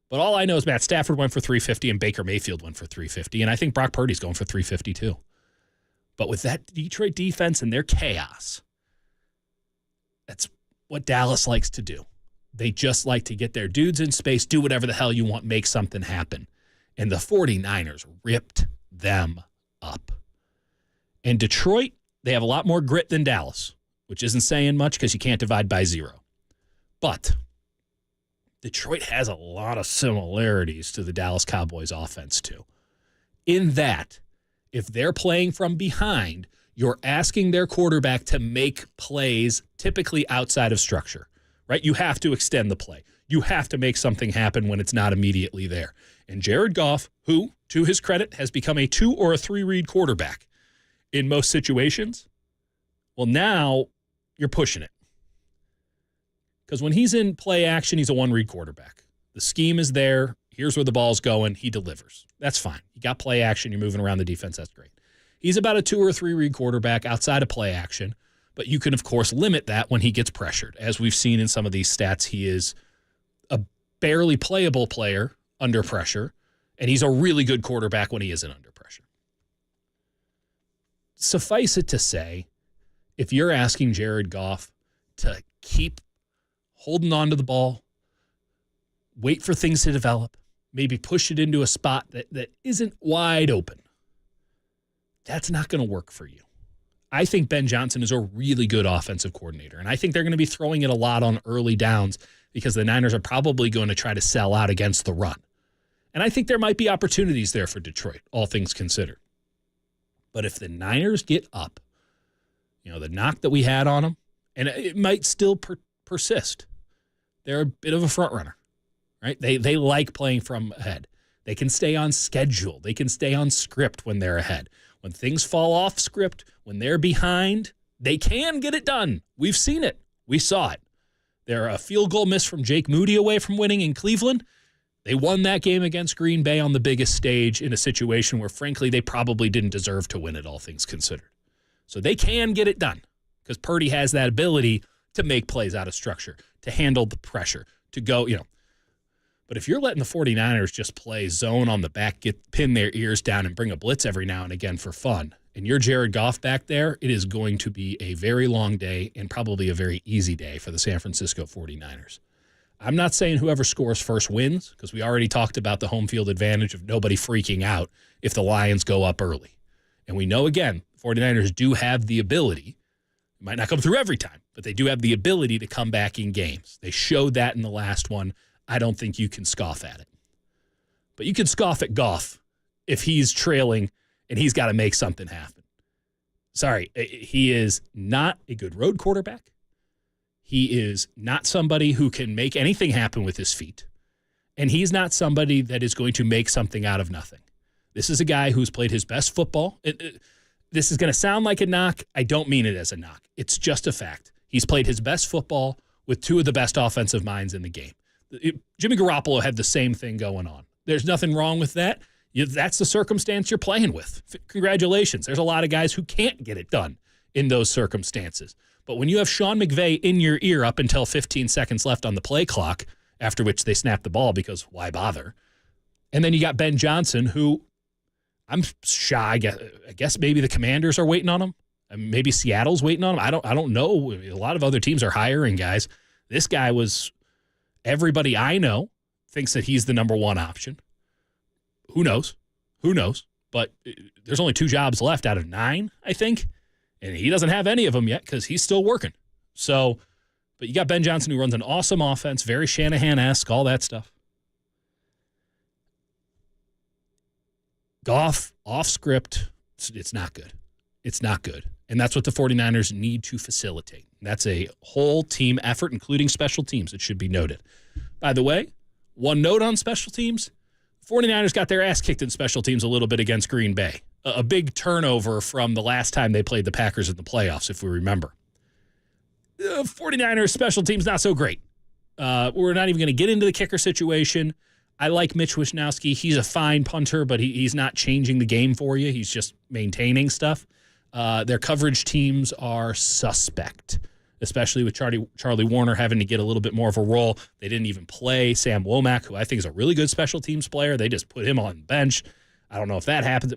But all I know is Matt Stafford went for 350 and Baker Mayfield went for 350, and I think Brock Purdy's going for 350 too. But with that Detroit defense and their chaos, what Dallas likes to do. They just like to get their dudes in space, do whatever the hell you want, make something happen. And the 49ers ripped them up. And Detroit, they have a lot more grit than Dallas, which isn't saying much because you can't divide by 0. But Detroit has a lot of similarities to the Dallas Cowboys offense too. In that, if they're playing from behind, you're asking their quarterback to make plays typically outside of structure, right? You have to extend the play. You have to make something happen when it's not immediately there. And Jared Goff, who, to his credit, has become a 2 or a 3 read quarterback in most situations, well, now you're pushing it. Because when he's in play action, he's a 1-read quarterback. The scheme is there. Here's where the ball's going. He delivers. That's fine. You got play action. You're moving around the defense. That's great. He's about a 2 or 3 read quarterback outside of play action, but you can, of course, limit that when he gets pressured. As we've seen in some of these stats, he is a barely playable player under pressure, and he's a really good quarterback when he isn't under pressure. Suffice it to say, if you're asking Jared Goff to keep holding on to the ball, wait for things to develop, maybe push it into a spot that isn't wide open, that's not going to work for you. I think Ben Johnson is a really good offensive coordinator, and I think they're going to be throwing it a lot on early downs because the Niners are probably going to try to sell out against the run. And I think there might be opportunities there for Detroit, all things considered. But if the Niners get up, the knock that we had on them, and it might still persist, they're a bit of a front runner, right? They like playing from ahead. They can stay on schedule. They can stay on script when they're ahead. When things fall off script, when they're behind, they can get it done. We've seen it. We saw it. They're a field goal miss from Jake Moody away from winning in Cleveland. They won that game against Green Bay on the biggest stage in a situation where, frankly, they probably didn't deserve to win it, all things considered. So they can get it done because Purdy has that ability to make plays out of structure, to handle the pressure, to go, But if you're letting the 49ers just play zone on the back, pin their ears down and bring a blitz every now and again for fun, and you're Jared Goff back there, it is going to be a very long day and probably a very easy day for the San Francisco 49ers. I'm not saying whoever scores first wins because we already talked about the home field advantage of nobody freaking out if the Lions go up early. And we know, again, 49ers do have the ability. It might not come through every time, but they do have the ability to come back in games. They showed that in the last one. I don't think you can scoff at it. But you can scoff at Goff if he's trailing and he's got to make something happen. Sorry, he is not a good road quarterback. He is not somebody who can make anything happen with his feet. And he's not somebody that is going to make something out of nothing. This is a guy who's played his best football. This is going to sound like a knock. I don't mean it as a knock. It's just a fact. He's played his best football with 2 of the best offensive minds in the game. Jimmy Garoppolo had the same thing going on. There's nothing wrong with that. That's the circumstance you're playing with. Congratulations. There's a lot of guys who can't get it done in those circumstances. But when you have Sean McVay in your ear up until 15 seconds left on the play clock, after which they snap the ball because why bother? And then you got Ben Johnson, who I'm shy. I guess maybe the Commanders are waiting on him. Maybe Seattle's waiting on him. I don't know. A lot of other teams are hiring guys. This guy was, everybody I know thinks that he's the number 1 option. Who knows? But there's only 2 jobs left out of 9, I think. And he doesn't have any of them yet because he's still working. So, but you got Ben Johnson who runs an awesome offense, very Shanahan-esque, all that stuff. Goff, off script, it's not good. It's not good. And that's what the 49ers need to facilitate. That's a whole team effort, including special teams, it should be noted. By the way, one note on special teams, 49ers got their ass kicked in special teams a little bit against Green Bay. A big turnover from the last time they played the Packers in the playoffs, if we remember. 49ers special teams, not so great. We're not even going to get into the kicker situation. I like Mitch Wishnowsky. He's a fine punter, but he's not changing the game for you. He's just maintaining stuff. Their coverage teams are suspect, especially with Charlie Warner having to get a little bit more of a role. They didn't even play Sam Womack, who I think is a really good special teams player. They just put him on the bench. I don't know if that happens.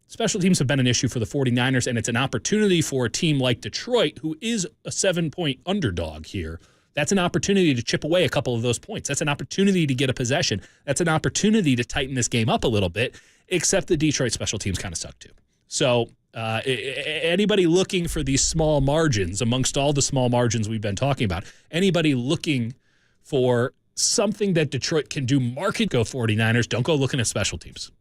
Special teams have been an issue for the 49ers, and it's an opportunity for a team like Detroit, who is a 7-point underdog here, That's an opportunity to chip away a couple of those points. That's an opportunity to get a possession. That's an opportunity to tighten this game up a little bit, except the Detroit special teams kind of suck too. So anybody looking for these small margins amongst all the small margins we've been talking about, anybody looking for something that Detroit can do, go 49ers, don't go looking at special teams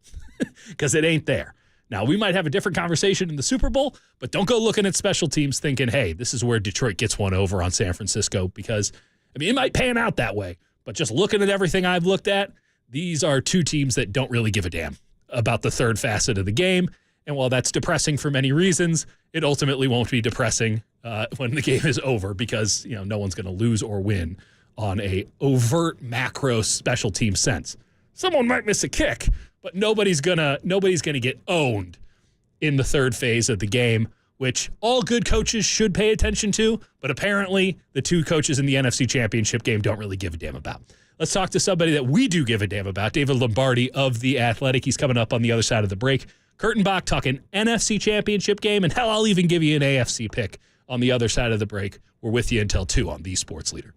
because it ain't there. Now, we might have a different conversation in the Super Bowl, but don't go looking at special teams thinking, hey, this is where Detroit gets one over on San Francisco because, I mean, it might pan out that way. But just looking at everything I've looked at, these are two teams that don't really give a damn about the third facet of the game. And while that's depressing for many reasons, it ultimately won't be depressing when the game is over because, no one's going to lose or win on a overt macro special team sense. Someone might miss a kick, but nobody's gonna get owned in the third phase of the game, which all good coaches should pay attention to, but apparently the two coaches in the NFC Championship game don't really give a damn about. Let's talk to somebody that we do give a damn about, David Lombardi of The Athletic. He's coming up on the other side of the break. Kurtenbach talking NFC Championship game, and hell, I'll even give you an AFC pick on the other side of the break. We're with you until 2 on The Sports Leader.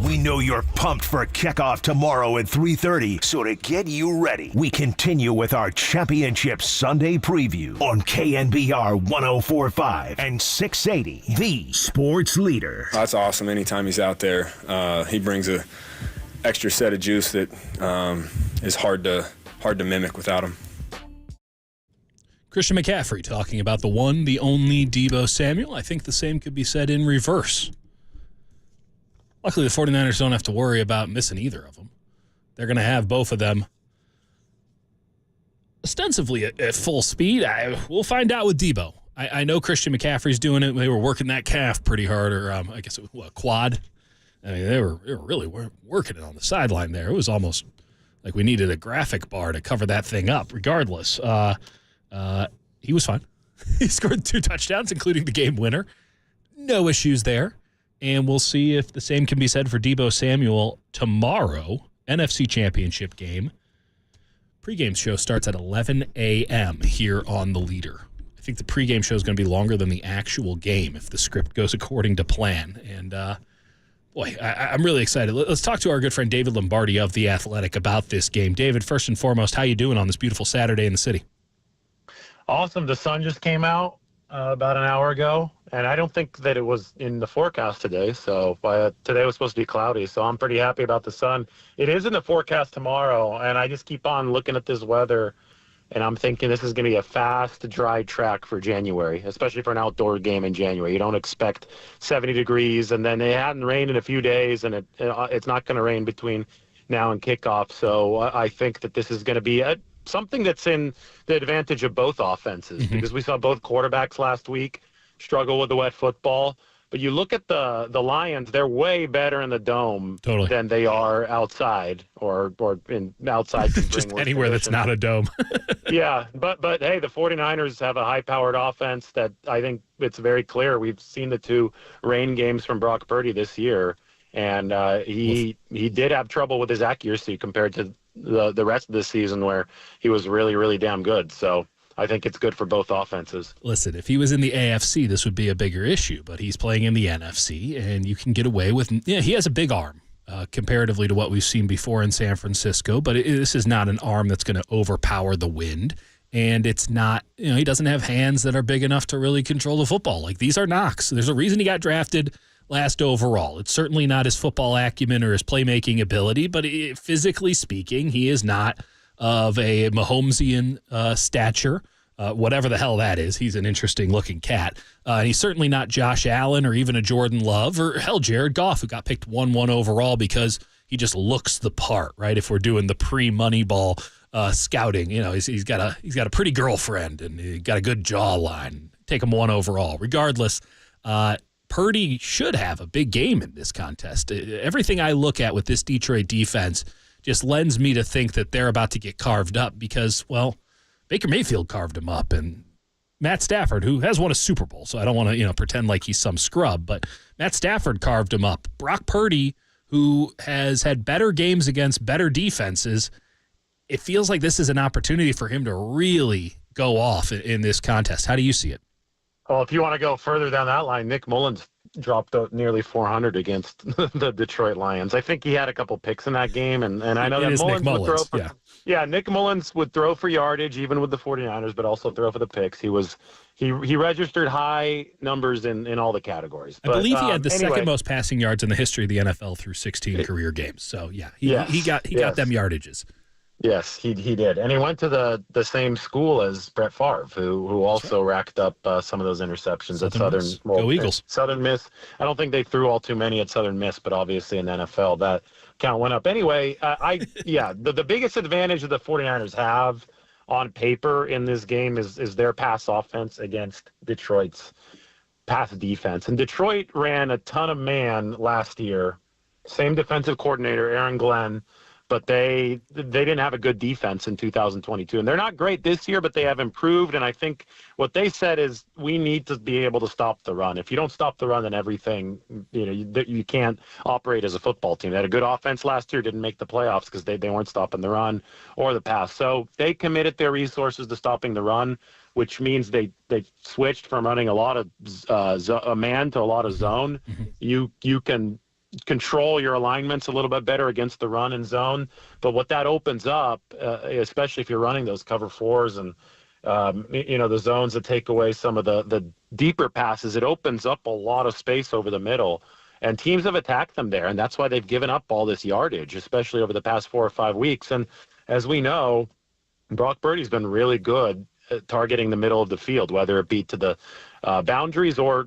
We know you're pumped for kickoff tomorrow at 3:30, so to get you ready, we continue with our Championship Sunday preview on KNBR 104.5 and 680, the sports leader. That's awesome. Anytime he's out there, he brings a extra set of juice that is hard to mimic without him. Christian McCaffrey talking about the one, the only Deebo Samuel. I think the same could be said in reverse. Luckily, the 49ers don't have to worry about missing either of them. They're going to have both of them ostensibly at full speed. We'll find out with Deebo. I know Christian McCaffrey's doing it. They were working that calf pretty hard, or I guess it was quad. I mean, they were really working it on the sideline there. It was almost like we needed a graphic bar to cover that thing up. Regardless, he was fine. He scored 2 touchdowns, including the game winner. No issues there. And we'll see if the same can be said for Deebo Samuel tomorrow, NFC Championship game. Pre-game show starts at 11 a.m. here on The Leader. I think the pre-game show is going to be longer than the actual game if the script goes according to plan. And, boy, I'm really excited. Let's talk to our good friend David Lombardi of The Athletic about this game. David, first and foremost, how you doing on this beautiful Saturday in the city? Awesome. The sun just came out about an hour ago, and I don't think that it was in the forecast today. So today was supposed to be cloudy, so I'm pretty happy about the sun. It is in the forecast tomorrow, and I just keep on looking at this weather, and I'm thinking this is going to be a fast, dry track for January, especially for an outdoor game in January. You don't expect 70 degrees, and then it hadn't rained in a few days, and it's not going to rain between now and kickoff. So I think that this is going to be something that's in the advantage of both offenses, because we saw both quarterbacks last week struggle with the wet football. But you look at the Lions; they're way better in the dome than they are outside, or in outside. Just anywhere that's not a dome. Yeah, but hey, the 49ers have a high-powered offense that I think it's very clear. We've seen the 2 rain games from Brock Purdy this year, and he did have trouble with his accuracy compared to the rest of the season where he was really, really damn good. So I think it's good for both offenses. Listen, if he was in the AFC, this would be a bigger issue, but he's playing in the NFC, and you can get away with – he has a big arm comparatively to what we've seen before in San Francisco, but this is not an arm that's going to overpower the wind, and it's not – he doesn't have hands that are big enough to really control the football. Like, these are knocks. There's a reason he got drafted last overall. It's certainly not his football acumen or his playmaking ability, but physically speaking, he is not of a Mahomesian stature, whatever the hell that is. He's an interesting-looking cat. And he's certainly not Josh Allen or even a Jordan Love or, hell, Jared Goff, who got picked 1-1 overall because he just looks the part, right? If we're doing the pre-Moneyball scouting, he's got a pretty girlfriend and he got a good jawline. Take him 1 overall. Regardless, Purdy should have a big game in this contest. Everything I look at with this Detroit defense just lends me to think that they're about to get carved up because, well, Baker Mayfield carved him up, and Matt Stafford, who has won a Super Bowl, so I don't want to pretend like he's some scrub, but Matt Stafford carved him up. Brock Purdy, who has had better games against better defenses, it feels like this is an opportunity for him to really go off in this contest. How do you see it? Well, if you want to go further down that line, Nick Mullins dropped nearly 400 against the Detroit Lions. I think he had a couple picks in that game, and I know that Mullins would throw for Nick Mullins would throw for yardage even with the 49ers, but also throw for the picks. He registered high numbers in all the categories. I believe he had the second most passing yards in the history of the NFL through 16 career games. So he got them yardages. Yes, he did. And he went to the same school as Brett Favre, who also racked up some of those interceptions at Southern Miss. Go Eagles. Southern Miss. I don't think they threw all too many at Southern Miss, but obviously in the NFL that count went up. Anyway, the biggest advantage that the 49ers have on paper in this game is their pass offense against Detroit's pass defense. And Detroit ran a ton of man last year. Same defensive coordinator, Aaron Glenn. But they didn't have a good defense in 2022. And they're not great this year, but they have improved. And I think what they said is we need to be able to stop the run. If you don't stop the run, then everything, you can't operate as a football team. They had a good offense last year, didn't make the playoffs because they weren't stopping the run or the pass. So they committed their resources to stopping the run, which means they switched from running a lot of a man to a lot of zone. You can control your alignments a little bit better against the run and zone. But what that opens up, especially if you're running those cover fours and the zones that take away some of the deeper passes, it opens up a lot of space over the middle. And teams have attacked them there, and that's why they've given up all this yardage, especially over the past 4 or 5 weeks. And as we know, Brock Purdy's been really good at targeting the middle of the field, whether it be to the boundaries or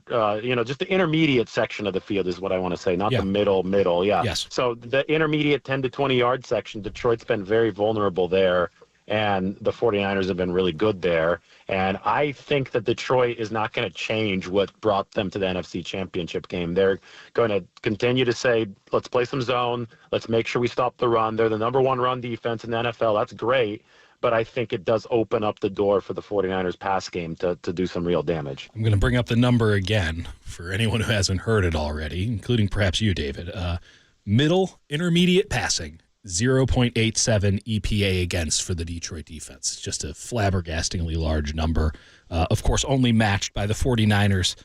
just the intermediate section of the field is what I want to say, not the middle. Yeah. Yes. So the intermediate 10 to 20-yard section, Detroit's been very vulnerable there, and the 49ers have been really good there. And I think that Detroit is not going to change what brought them to the NFC Championship game. They're going to continue to say, let's play some zone. Let's make sure we stop the run. They're the number 1 run defense in the NFL. That's great. But I think it does open up the door for the 49ers pass game to do some real damage. I'm going to bring up the number again for anyone who hasn't heard it already, including perhaps you, David. Middle intermediate passing. 0.87 EPA against for the Detroit defense. Just a flabbergastingly large number. Of course, only matched by the 49ers'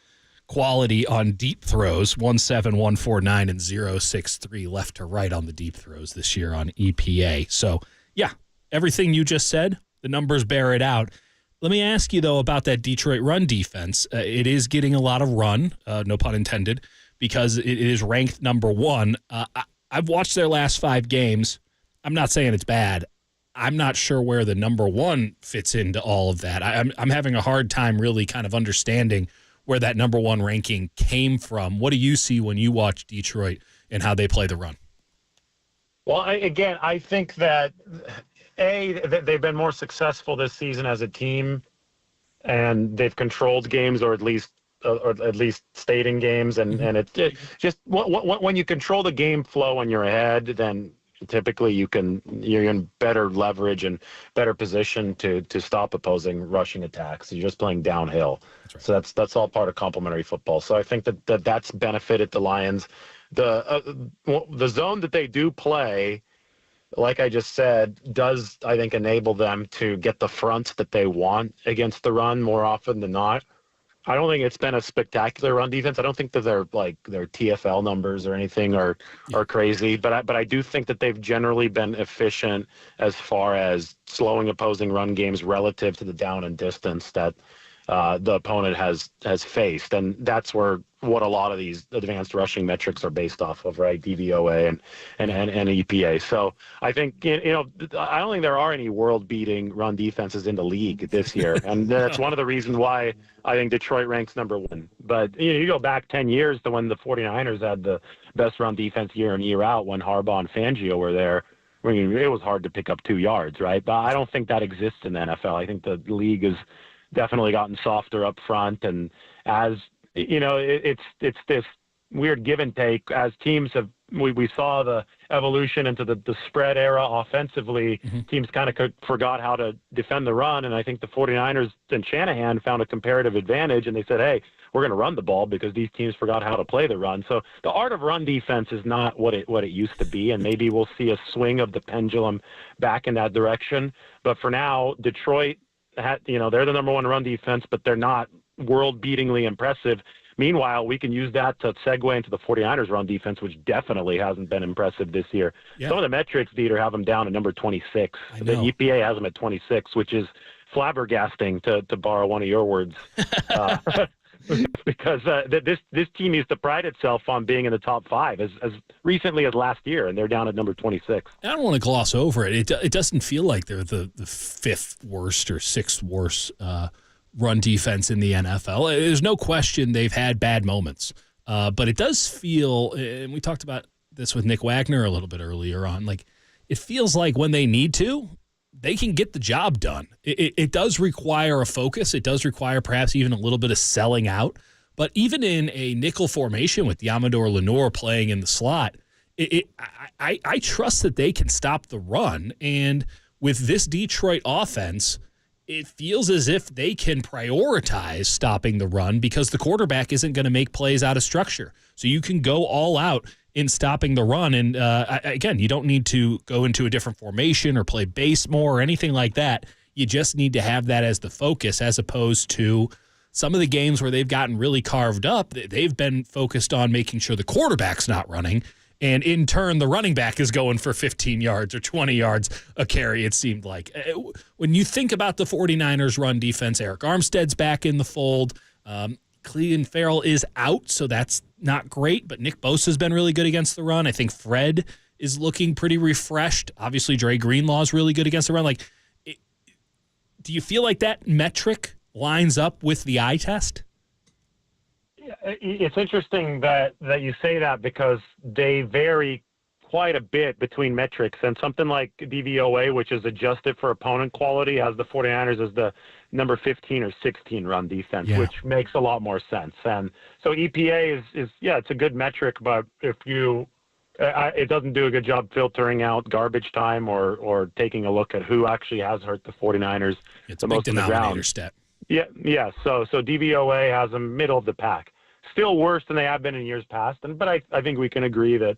quality on deep throws, 1.7, 1.49, and 0.63 left to right on the deep throws this year on EPA. So, yeah, everything you just said, the numbers bear it out. Let me ask you, though, about that Detroit run defense. It is getting a lot of run, no pun intended, because it is ranked number 1. I've watched their last 5 games. I'm not saying it's bad. I'm not sure where the number 1 fits into all of that. I'm having a hard time really kind of understanding where that number 1 ranking came from. What do you see when you watch Detroit and how they play the run? Well, I think that, they've been more successful this season as a team, and they've controlled games or at least stayed in games, and it just when you control the game flow when you're ahead, then typically you're in better leverage and better position to stop opposing rushing attacks. You're just playing downhill. That's right. So that's all part of complementary football. So I think that's benefited the Lions. The zone that they do play, like I just said, does I think enable them to get the fronts that they want against the run more often than not. I don't think it's been a spectacular run defense. I don't think that their TFL numbers or anything are crazy, but I do think that they've generally been efficient as far as slowing opposing run games relative to the down and distance that the opponent has faced, and that's what a lot of these advanced rushing metrics are based off of, right? DVOA and EPA. So I think I don't think there are any world-beating run defenses in the league this year, and that's one of the reasons why I think Detroit ranks number 1. But you go back 10 years to when the 49ers had the best run defense year in, year out, when Harbaugh and Fangio were there. I mean, it was hard to pick up 2 yards, right? But I don't think that exists in the NFL. I think the league has definitely gotten softer up front, and as it's this weird give and take as teams have. We saw the evolution into the spread era offensively. Mm-hmm. Teams kind of forgot how to defend the run, and I think the 49ers and Shanahan found a comparative advantage, and they said, hey, we're going to run the ball because these teams forgot how to play the run. So the art of run defense is not what it used to be, and maybe we'll see a swing of the pendulum back in that direction. But for now, Detroit, they're the number 1 run defense, but they're not world-beatingly impressive. Meanwhile, we can use that to segue into the 49ers run defense, which definitely hasn't been impressive this year. Yeah. Some of the metrics, Dieter, have them down at number 26. The EPA has them at 26, which is flabbergasting, to borrow one of your words. Because this team used to pride itself on being in the top 5 as recently as last year, and they're down at number 26. I don't want to gloss over it. It doesn't feel like they're the 5th worst or 6th worst run defense in the NFL. There's no question they've had bad moments, but it does feel, and we talked about this with Nick Wagner a little bit earlier on, like it feels like when they need to, they can get the job done. It does require a focus. It does require perhaps even a little bit of selling out. But even in a nickel formation with Yamador Lenore playing in the slot, I trust that they can stop the run. And with this Detroit offense, it feels as if they can prioritize stopping the run because the quarterback isn't going to make plays out of structure. So you can go all out in stopping the run. And again, you don't need to go into a different formation or play base more or anything like that. You just need to have that as the focus as opposed to some of the games where they've gotten really carved up, they've been focused on making sure the quarterback's not running. And in turn, the running back is going for 15 yards or 20 yards a carry, it seemed like. When you think about the 49ers run defense, Eric Armstead's back in the fold. Clelin Ferrell is out, so that's not great. But Nick Bosa has been really good against the run. I think Fred is looking pretty refreshed. Obviously, Dre Greenlaw is really good against the run. Do you feel like that metric lines up with the eye test? It's interesting that you say that because they vary quite a bit between metrics, and something like DVOA, which is adjusted for opponent quality, has the 49ers as the number 15 or 16 run defense, which makes a lot more sense. And so EPA is it's a good metric, but if it doesn't do a good job filtering out garbage time or taking a look at who actually has hurt the 49ers. It's a big denominator stat. Yeah. So DVOA has them middle of the pack. Still worse than they have been in years past, but I think we can agree that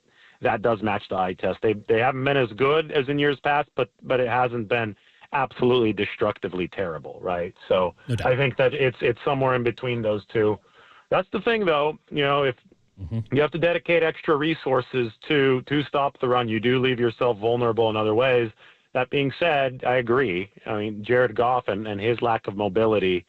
does match the eye test. They haven't been as good as in years past, but it hasn't been absolutely destructively terrible, right? So no doubt. I think that it's somewhere in between those two. That's the thing, though. If you have to dedicate extra resources to stop the run, you do leave yourself vulnerable in other ways. That being said, I agree. I mean, Jared Goff and his lack of mobility,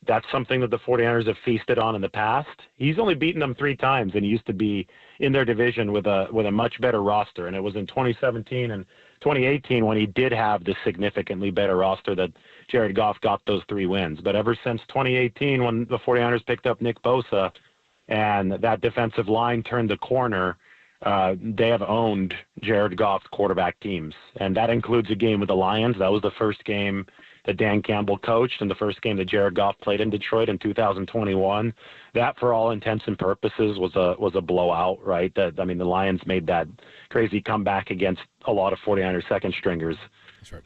that's something that the 49ers have feasted on in the past. He's only beaten them 3 times, and he used to be in their division with a much better roster. And it was in 2017 and 2018 when he did have this significantly better roster that Jared Goff got those 3 wins. But ever since 2018, when the 49ers picked up Nick Bosa and that defensive line turned the corner, they have owned Jared Goff's quarterback teams. And that includes a game with the Lions. That was the first game that Dan Campbell coached and the first game that Jared Goff played in Detroit in 2021. That, for all intents and purposes, was a blowout, right? The Lions made that crazy comeback against a lot of 49ers second stringers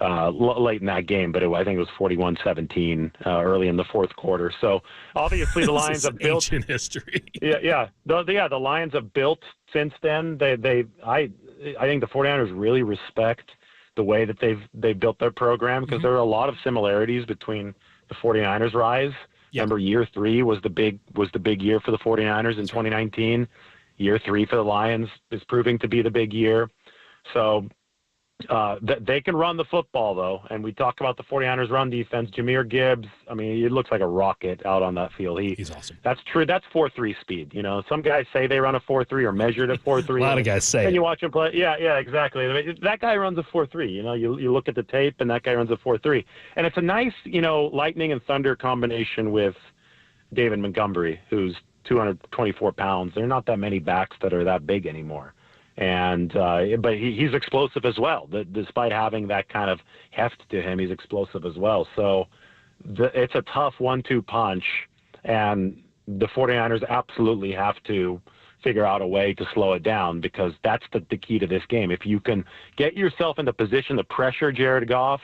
late in that game, but I think it was 41-17 early in the fourth quarter. So obviously the Lions have built ancient history. The Lions have built since then. I think the 49ers really respect the way that they've built their program, because there are a lot of similarities between the 49ers rise. Remember, year 3 was the big year for the 49ers in 2019. Year 3 for the Lions is proving to be the big year. So they can run the football, though. And we talk about the 49ers run defense. Jahmyr Gibbs, he looks like a rocket out on that field. He's awesome. That's true. That's 4.3 speed. Some guys say they run a 4.3 or measured at 4.3. A lot of guys say and you watch him play. Yeah, exactly. That guy runs a 4.3. You look at the tape, and that guy runs a 4.3. And it's a nice, lightning and thunder combination with David Montgomery, who's 224 pounds. There are not that many backs that are that big anymore. And but he's explosive as well. Despite having that kind of heft to him, he's explosive as well. So it's a tough 1-2 punch, and the 49ers absolutely have to figure out a way to slow it down, because that's the key to this game. If you can get yourself in the position to pressure Jared Goff,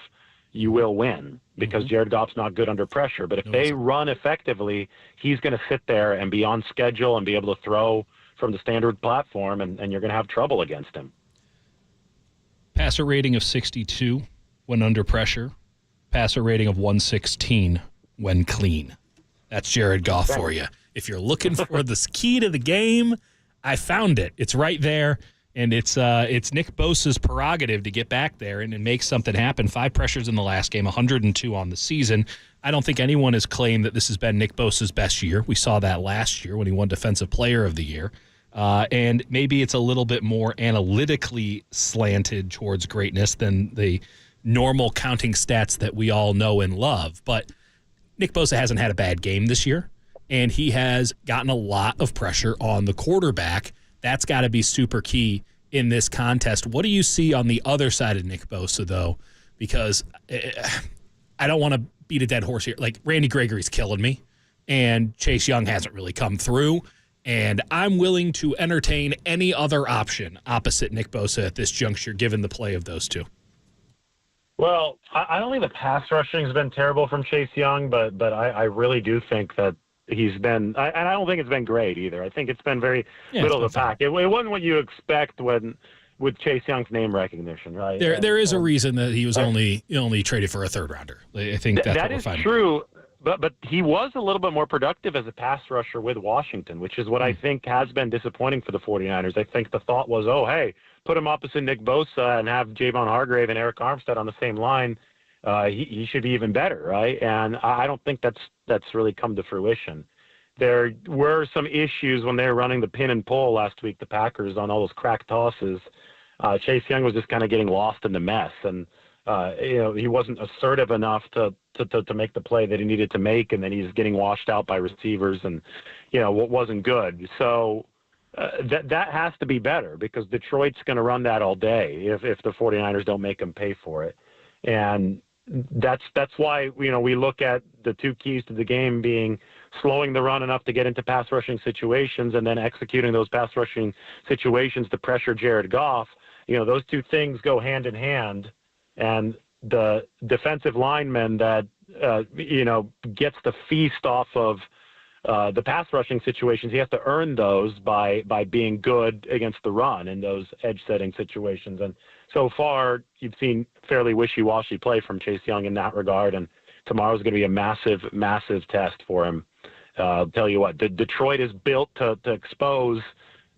you will win, because Jared Goff's not good under pressure. But if they run effectively, he's going to sit there and be on schedule and be able to throw from the standard platform, and you're going to have trouble against him. Passer rating of 62 when under pressure. Passer rating of 116 when clean. That's Jared Goff for you. If you're looking for the key to the game, I found it. It's right there, and it's Nick Bosa's prerogative to get back there and make something happen. 5 pressures in the last game, 102 on the season. I don't think anyone has claimed that this has been Nick Bosa's best year. We saw that last year when he won Defensive Player of the Year. And maybe it's a little bit more analytically slanted towards greatness than the normal counting stats that we all know and love. But Nick Bosa hasn't had a bad game this year, and he has gotten a lot of pressure on the quarterback. That's got to be super key in this contest. What do you see on the other side of Nick Bosa, though? Because I don't want to beat a dead horse here. Like, Randy Gregory's killing me, and Chase Young hasn't really come through. And I'm willing to entertain any other option opposite Nick Bosa at this juncture, given the play of those two. Well, I don't think the pass rushing has been terrible from Chase Young, but I really do think that he's been, and I don't think it's been great either. I think it's been very middle of the pack. It wasn't what you expect with Chase Young's name recognition, right? There is a reason that he was only traded for a third rounder. I think that's what we're finding. True. But he was a little bit more productive as a pass rusher with Washington, which is what I think has been disappointing for the 49ers. I think the thought was, oh, hey, put him opposite Nick Bosa and have Javon Hargrave and Eric Armstead on the same line. He should be even better, right? And I don't think that's really come to fruition. There were some issues when they were running the pin and pull last week, the Packers, on all those crack tosses. Chase Young was just kind of getting lost in the mess, and he wasn't assertive enough to make the play that he needed to make, and then he's getting washed out by receivers, and what wasn't good. So that has to be better, because Detroit's going to run that all day if the 49ers don't make them pay for it. And that's why we look at the two keys to the game being slowing the run enough to get into pass rushing situations, and then executing those pass rushing situations to pressure Jared Goff. Those two things go hand in hand, and the defensive lineman that gets the feast off of the pass rushing situations, he has to earn those by being good against the run in those edge setting situations. And so far, you've seen fairly wishy-washy play from Chase Young in that regard, and tomorrow's going to be a massive, massive test for him. I'll tell you what, Detroit is built to expose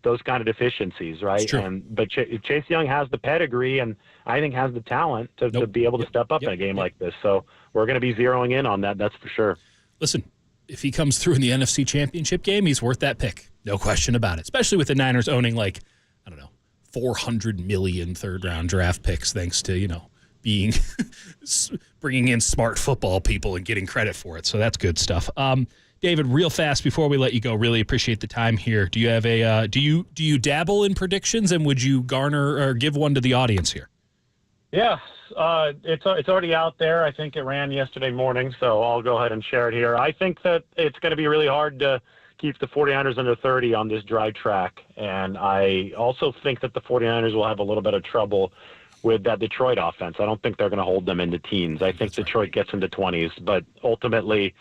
those kind of deficiencies, right? But Chase Young has the pedigree, and I think has the talent to be able to step up in a game like this. So we're going to be zeroing in on that, that's for sure. Listen, if he comes through in the NFC Championship game, he's worth that pick. No question about it, especially with the Niners owning 400 million third-round draft picks, thanks to, being bringing in smart football people and getting credit for it. So that's good stuff. David, real fast before we let you go, really appreciate the time here. Do you have do you dabble in predictions, and would you garner or give one to the audience here? Yeah, it's already out there. I think it ran yesterday morning, so I'll go ahead and share it here. I think that it's going to be really hard to keep the 49ers under 30 on this dry track, and I also think that the 49ers will have a little bit of trouble with that Detroit offense. I don't think they're going to hold them into teens. I think Detroit gets into 20s, but ultimately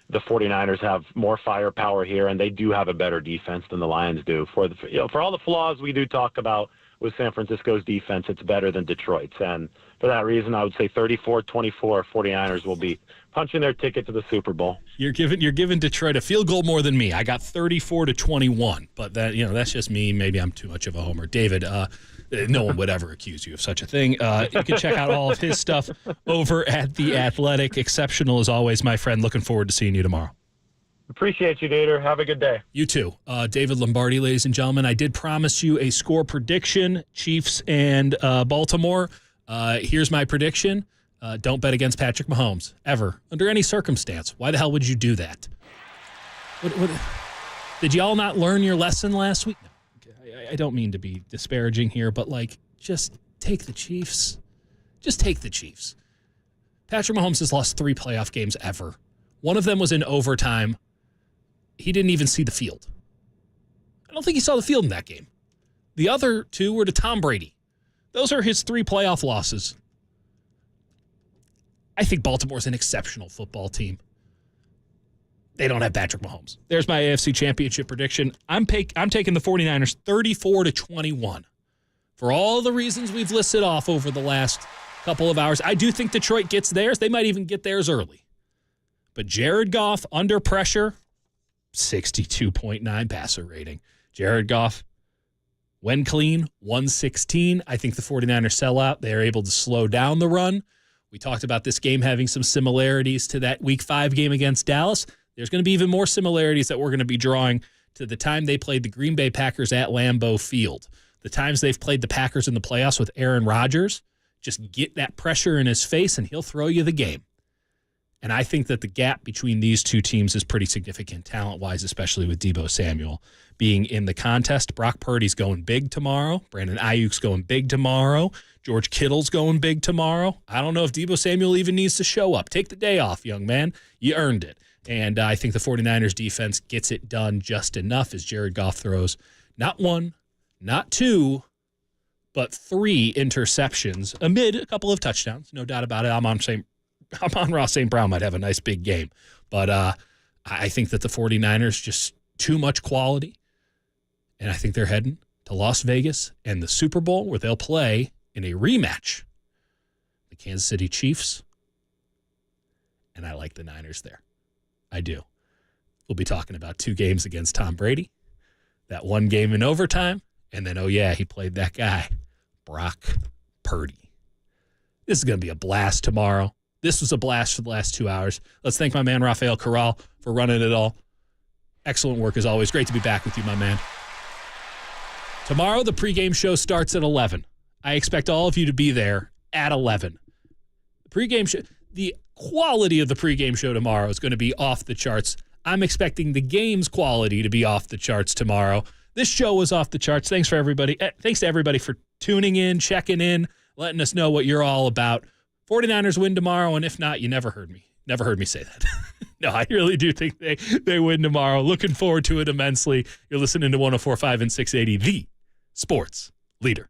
the 49ers have more firepower here, and they do have a better defense than the Lions do. For all the flaws we do talk about with San Francisco's defense, it's better than Detroit's. And for that reason, I would say 34-24 49ers will be punching their ticket to the Super Bowl. You're giving Detroit a field goal more than me. I got 34-21, but that's just me. Maybe I'm too much of a homer. David, no one would ever accuse you of such a thing. You can check out all of his stuff over at The Athletic. Exceptional as always, my friend. Looking forward to seeing you tomorrow. Appreciate you, Dater. Have a good day. You too. David Lombardi, ladies and gentlemen. I did promise you a score prediction, Chiefs and Baltimore. Here's my prediction. Don't bet against Patrick Mahomes, ever, under any circumstance. Why the hell would you do that? What, did y'all not learn your lesson last week? No. I don't mean to be disparaging here, but, just take the Chiefs. Just take the Chiefs. Patrick Mahomes has lost 3 playoff games ever. One of them was in overtime. He didn't even see the field. I don't think he saw the field in that game. The other 2 were to Tom Brady. Those are his 3 playoff losses. I think Baltimore's an exceptional football team. They don't have Patrick Mahomes. There's my AFC Championship prediction. I'm taking the 49ers 34-21. For all the reasons we've listed off over the last couple of hours, I do think Detroit gets theirs. They might even get theirs early. But Jared Goff, under pressure, 62.9 passer rating. Jared Goff, when clean, 116. I think the 49ers sell out. They are able to slow down the run. We talked about this game having some similarities to that Week 5 game against Dallas. There's going to be even more similarities that we're going to be drawing to the time they played the Green Bay Packers at Lambeau Field. The times they've played the Packers in the playoffs with Aaron Rodgers. Just get that pressure in his face and he'll throw you the game. And I think that the gap between these two teams is pretty significant talent-wise, especially with Deebo Samuel being in the contest. Brock Purdy's going big tomorrow. Brandon Aiyuk's going big tomorrow. George Kittle's going big tomorrow. I don't know if Deebo Samuel even needs to show up. Take the day off, young man. You earned it. And I think the 49ers defense gets it done just enough as Jared Goff throws not 1, not 2, but 3 interceptions amid a couple of touchdowns. No doubt about it. Amon-Ra St. Brown might have a nice big game. But I think that the 49ers just too much quality. And I think they're heading to Las Vegas and the Super Bowl where they'll play in a rematch. The Kansas City Chiefs. And I like the Niners there. I do. We'll be talking about 2 games against Tom Brady, that 1 game in overtime, and then, oh yeah, he played that guy, Brock Purdy. This is going to be a blast tomorrow. This was a blast for the last 2 hours. Let's thank my man, Rafael Corral, for running it all. Excellent work as always. Great to be back with you, my man. Tomorrow, the pregame show starts at 11. I expect all of you to be there at 11. The pregame show, the quality of the pregame show tomorrow is going to be off the charts. I'm expecting the game's quality to be off the charts tomorrow. This show was off the charts. Thanks to everybody for tuning in, checking in, letting us know what you're all about. 49ers win tomorrow, and if not, you never heard me. Never heard me say that. No, I really do think they win tomorrow. Looking forward to it immensely. You're listening to 104.5 and 680, the sports leader.